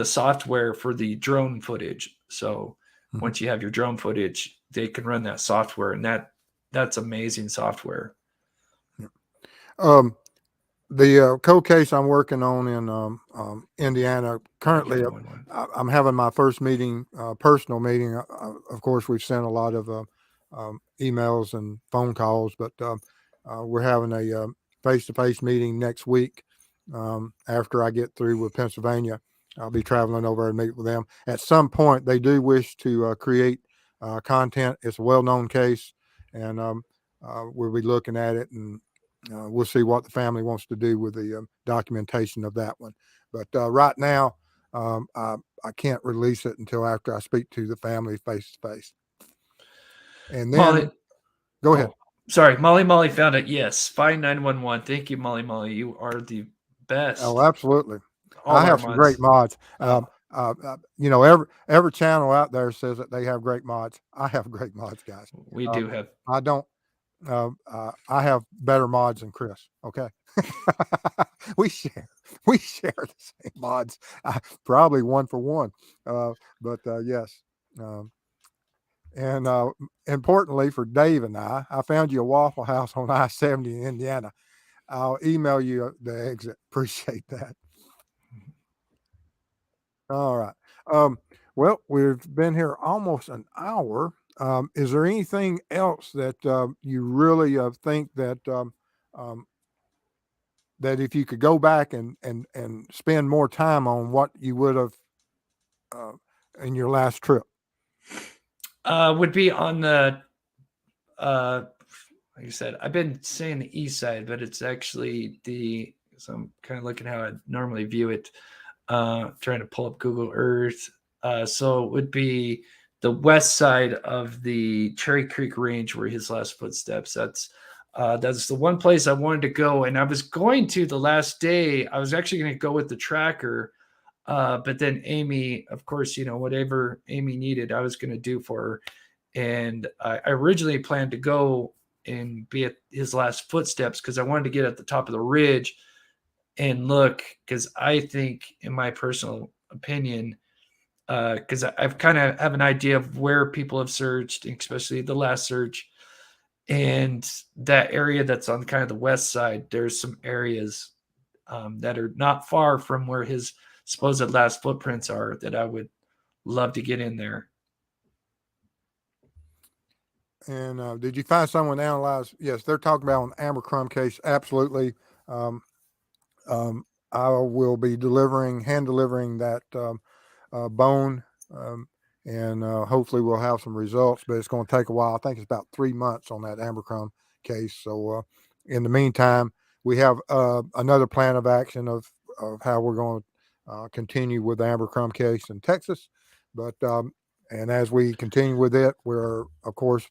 software for the drone footage. So once you have your drone footage, they can run that software, and that's amazing software. The cold case I'm working on in Indiana currently, I'm having my first meeting, personal meeting. Of course, we've sent a lot of emails and phone calls, but we're having a face-to-face meeting next week after I get through with Pennsylvania. I'll be traveling over and meet with them. At some point, they do wish to create content. It's a well-known case, and we'll be looking at it, and we'll see what the family wants to do with the documentation of that one. But right now, I can't release it until after I speak to the family face to face. And then, Molly, go ahead. Sorry, Molly found it. Yes, Fine 911. Thank you, Molly. You are the best. Oh, absolutely. All I have some great mods. Every channel out there says that they have great mods. I have great mods, guys. We do have. I don't. I have better mods than Chris. Okay, we share the same mods, probably one for one. But yes, and importantly for Dave and I found you a Waffle House on I-70 in Indiana. I'll email you the exit. Appreciate that. All right. Well, we've been here almost an hour. Is there anything else that you really think that that if you could go back and spend more time on, what you would have in your last trip? Would be on the like I said, I've been saying the east side, but it's actually so I'm kind of looking how I normally view it. Trying to pull up Google Earth. So it would be the west side of the Cherry Creek Range where his last footsteps. That's the one place I wanted to go. And I was going to the last day. I was actually going to go with the tracker. But then Amy, of course, whatever Amy needed, I was going to do for her. And I originally planned to go and be at his last footsteps because I wanted to get at the top of the ridge and look, because I think, in my personal opinion, because I've kind of have an idea of where people have searched, especially the last search, and that area that's on kind of the west side, there's some areas that are not far from where his supposed last footprints are that I would love to get in there. And did you find someone to analyze? Yes, they're talking about an Abercrombie case. Absolutely. I will be hand delivering that bone, and hopefully we'll have some results, but it's going to take a while. I think it's about 3 months on that Abercrombie case. So in the meantime, we have another plan of action of how we're going to continue with the Abercrombie case in Texas. But and as we continue with it, we're, of course,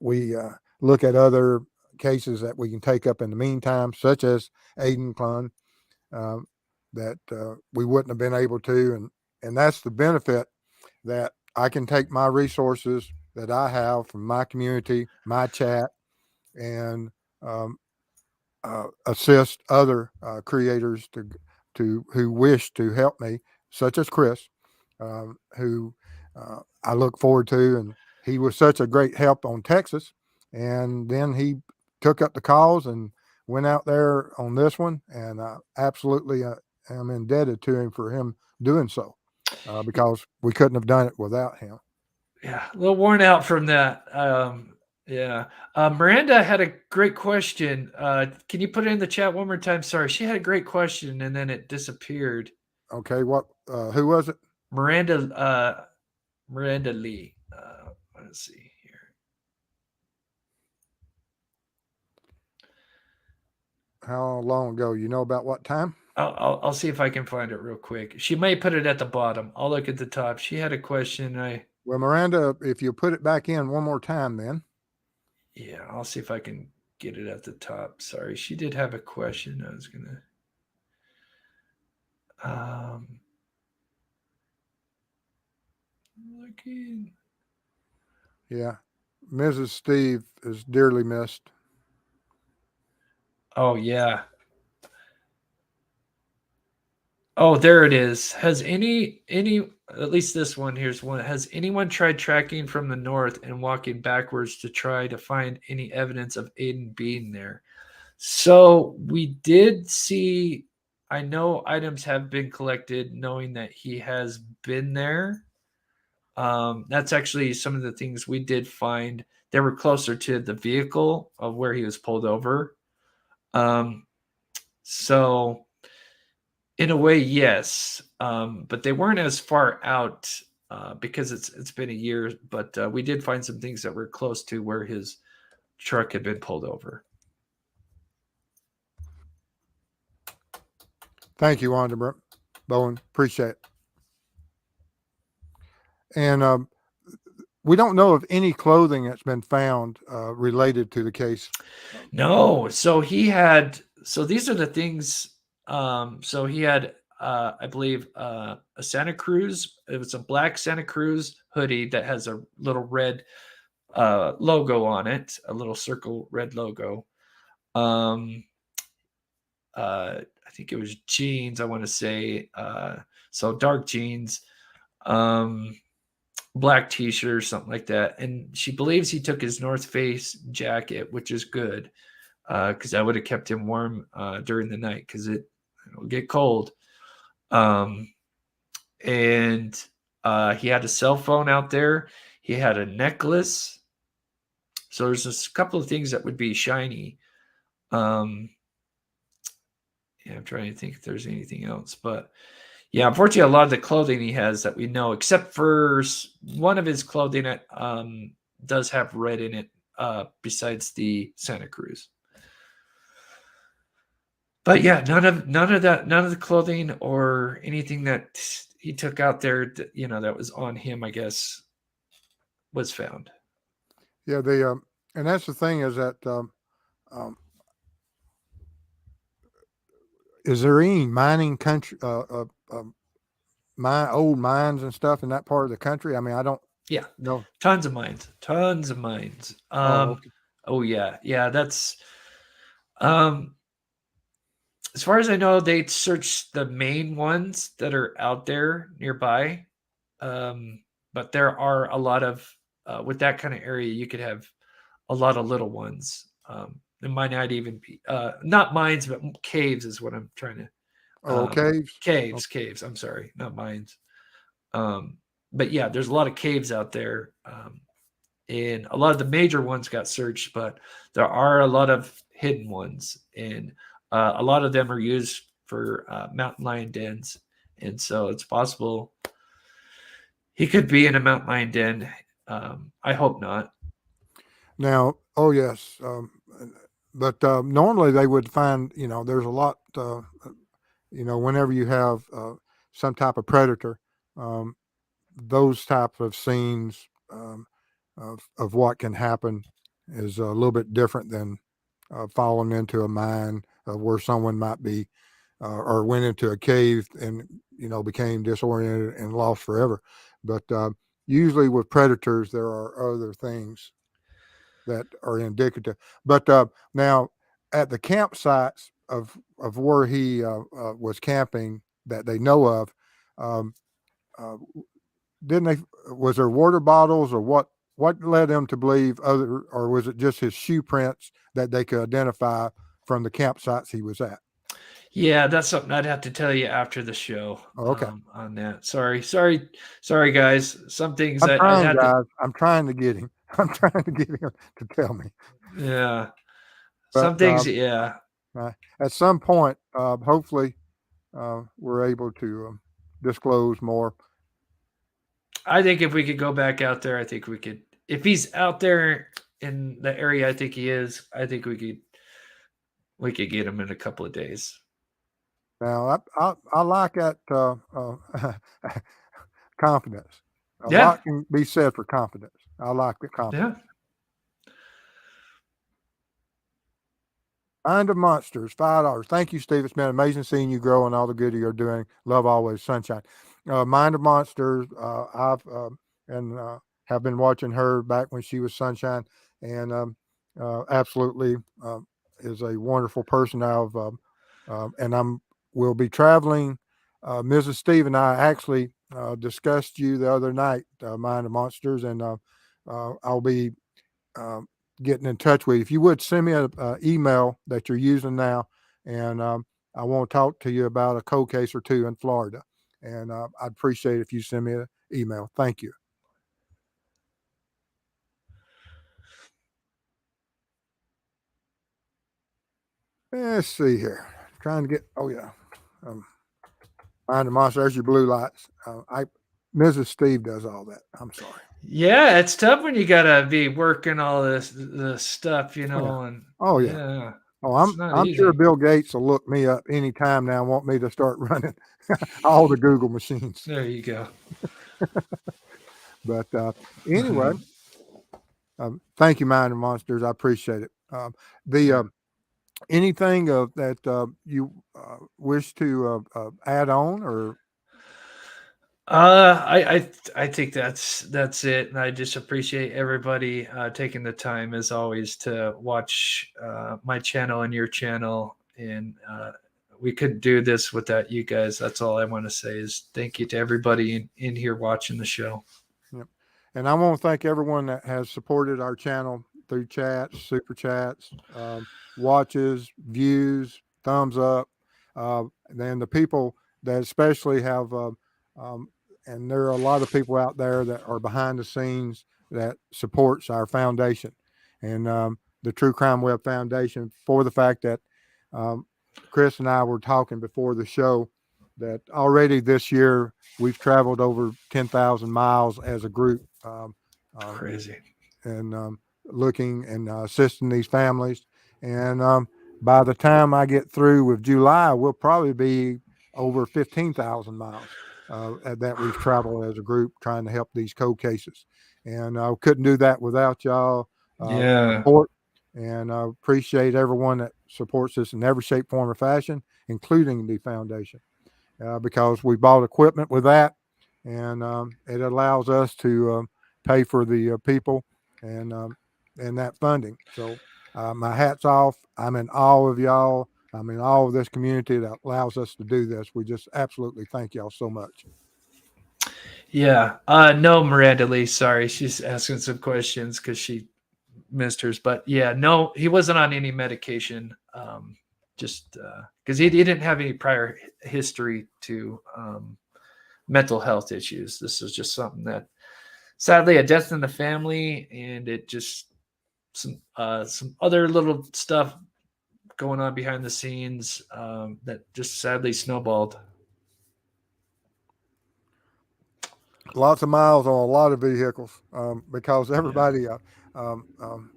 we look at other cases that we can take up in the meantime, such as Aiden Clune, that we wouldn't have been able to. And that's the benefit, that I can take my resources that I have from my community, my chat, and assist other creators who wish to help me, such as Chris, who I look forward to. And he was such a great help on Texas. And then he took up the cause and went out there on this one. And I absolutely am indebted to him for him doing so, because we couldn't have done it without him. Yeah, a little worn out from that. Yeah. Miranda had a great question. Can you put it in the chat one more time? Sorry, she had a great question and then it disappeared. Okay, who was it? Miranda Lee. Let's see here. How long ago? You know about what time? I'll see if I can find it real quick. She may put it at the bottom. I'll look at the top. She had a question. Well, Miranda, if you put it back in one more time, then. Yeah, I'll see if I can get it at the top. Sorry, she did have a question. I was gonna. Looking. Yeah, Mrs. Steve is dearly missed. Oh yeah. Oh, there it is. Has any at least this one, here's one. Has anyone tried tracking from the north and walking backwards to try to find any evidence of Aiden being there? So we did see, I know items have been collected knowing that he has been there. That's actually some of the things we did find. They were closer to the vehicle of where he was pulled over. So in a way, yes, but they weren't as far out because it's been a year. But we did find some things that were close to where his truck had been pulled over. Thank you, Wanda Bowen. Appreciate it. And we don't know of any clothing that's been found related to the case. No, so he had. So these are the things. So he had, I believe, a Santa Cruz. It was a black Santa Cruz hoodie that has a little red logo on it, a little circle red logo. Um, I think it was jeans. I want to say, so dark jeans, um, black T-shirt or something like that. And she believes he took his North Face jacket, which is good because that would have kept him warm during the night because it'll get cold. And he had a cell phone out there. He had a necklace. So there's a couple of things that would be shiny. Yeah, I'm trying to think if there's anything else, but yeah, unfortunately, a lot of the clothing he has that we know, except for one of his clothing that does have red in it, besides the Santa Cruz. But yeah, none of the clothing or anything that he took out there, that was on him, I guess, was found. Yeah, and that's the thing is that um, is there any mining country, old mines and stuff in that part of the country? I mean, I don't Yeah, know. tons of mines. Oh, okay. Oh yeah, that's as far as I know, they search the main ones that are out there nearby. But there are a lot of with that kind of area, you could have a lot of little ones. It might not even be not mines, but caves is what I'm trying to. Oh, caves. Caves. I'm sorry, not mines. But yeah, there's a lot of caves out there, and a lot of the major ones got searched, but there are a lot of hidden ones, and a lot of them are used for mountain lion dens, and so it's possible he could be in a mountain lion den. I hope not. Now, oh yes, but normally they would find. There's a lot. Whenever you have some type of predator, um, those type of scenes of what can happen is a little bit different than falling into a mine where someone might be or went into a cave and became disoriented and lost forever. But usually with predators, there are other things that are indicative. But now at the campsites of where he was camping that they know of, um, uh, didn't they? Was there water bottles or what? What led them to believe other, or was it just his shoe prints that they could identify from the campsites he was at? Yeah, that's something I'd have to tell you after the show Oh, okay. on that. Sorry, guys. Some things I'm I'd trying, have to. guys. I'm trying to get him. I'm trying to get him to tell me. Yeah, But some things. Yeah, at some point, hopefully, we're able to disclose more. I think if we could go back out there, I think we could. If he's out there in the area, I think he is. I think we could get him in a couple of days. Now, I like that confidence. A Yeah, lot can be said for confidence. I like the confidence. yeah. Mind of Monsters, $5. Thank you, Steve. It's been amazing seeing you grow and all the good you're doing. Love always, sunshine. Mind of Monsters. I've and have been watching her back when she was Sunshine, and absolutely is a wonderful person. And I'm will be traveling. Mrs. Steve and I actually discussed you the other night, Mind of Monsters, and I'll be um, getting in touch with you. If you would send me an email that you're using now, and I want to talk to you about a cold case or two in Florida. And I'd appreciate it if you send me an email. Thank you. Let's see here. trying to get. Oh yeah, Mind the Monster. There's your blue lights. Mrs. Steve does all that. I'm sorry. Yeah, it's tough when you gotta be working all the stuff, you know. Yeah. And Oh yeah. Oh, I'm sure Bill Gates will look me up anytime now and want me to start running all the Google machines. There you go. But anyway, thank you, Mind the Monsters. I appreciate it. Anything that you wish to add on, or I think that's it, and I just appreciate everybody taking the time as always to watch my channel and your channel, and we couldn't do this without you guys. That's all I want to say is thank you to everybody in here watching the show. Yep. And I want to thank everyone that has supported our channel through chats, super chats, watches, views, thumbs up. And the people that especially have, and there are a lot of people out there that are behind the scenes that supports our foundation and the True Crime Web Foundation, for the fact that Chris and I were talking before the show that already this year we've traveled over 10,000 miles as a group. Crazy. And looking and assisting these families. And by the time I get through with July, we'll probably be over 15,000 miles that we've traveled as a group trying to help these cold cases. And I couldn't do that without y'all support. And I appreciate everyone that supports us in every shape, form, or fashion, including the foundation, because we bought equipment with that, and it allows us to pay for the people and that funding. So my hat's off. I'm in awe of y'all. I'm in awe of this community that allows us to do this. We just absolutely thank y'all so much. Yeah. No, Miranda Lee. Sorry, she's asking some questions because she missed hers. But yeah, no, he wasn't on any medication. Just because he didn't have any prior history to mental health issues. This was just something that, sadly, a death in the family, and it just some other little stuff going on behind the scenes that just sadly snowballed. Lots of miles on a lot of vehicles because everybody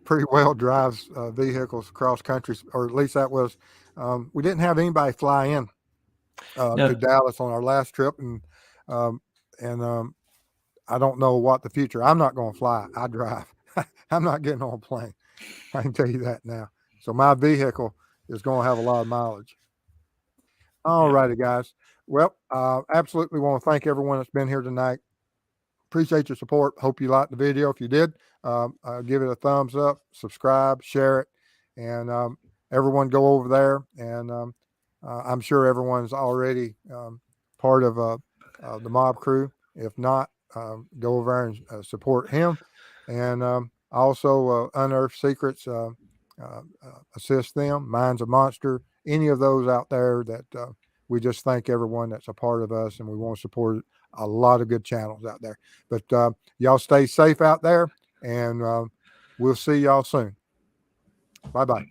pretty well drives vehicles across countries, or at least that was. We didn't have anybody fly in to Dallas on our last trip, and I don't know what the future. I'm not going to fly. I drive. I'm not getting on a plane. I can tell you that now. So my vehicle is going to have a lot of mileage. All righty, guys. Well, absolutely want to thank everyone that's been here tonight. Appreciate your support. Hope you liked the video. If you did, give it a thumbs up, subscribe, share it, and everyone go over there. And I'm sure everyone's already part of the mob crew. If not, go over there and support him. And also Unearth Secrets, assist them. Mind's a Monster. Any of those out there that we just thank everyone that's a part of us, and we want to support a lot of good channels out there. But y'all stay safe out there, and we'll see y'all soon. Bye-bye.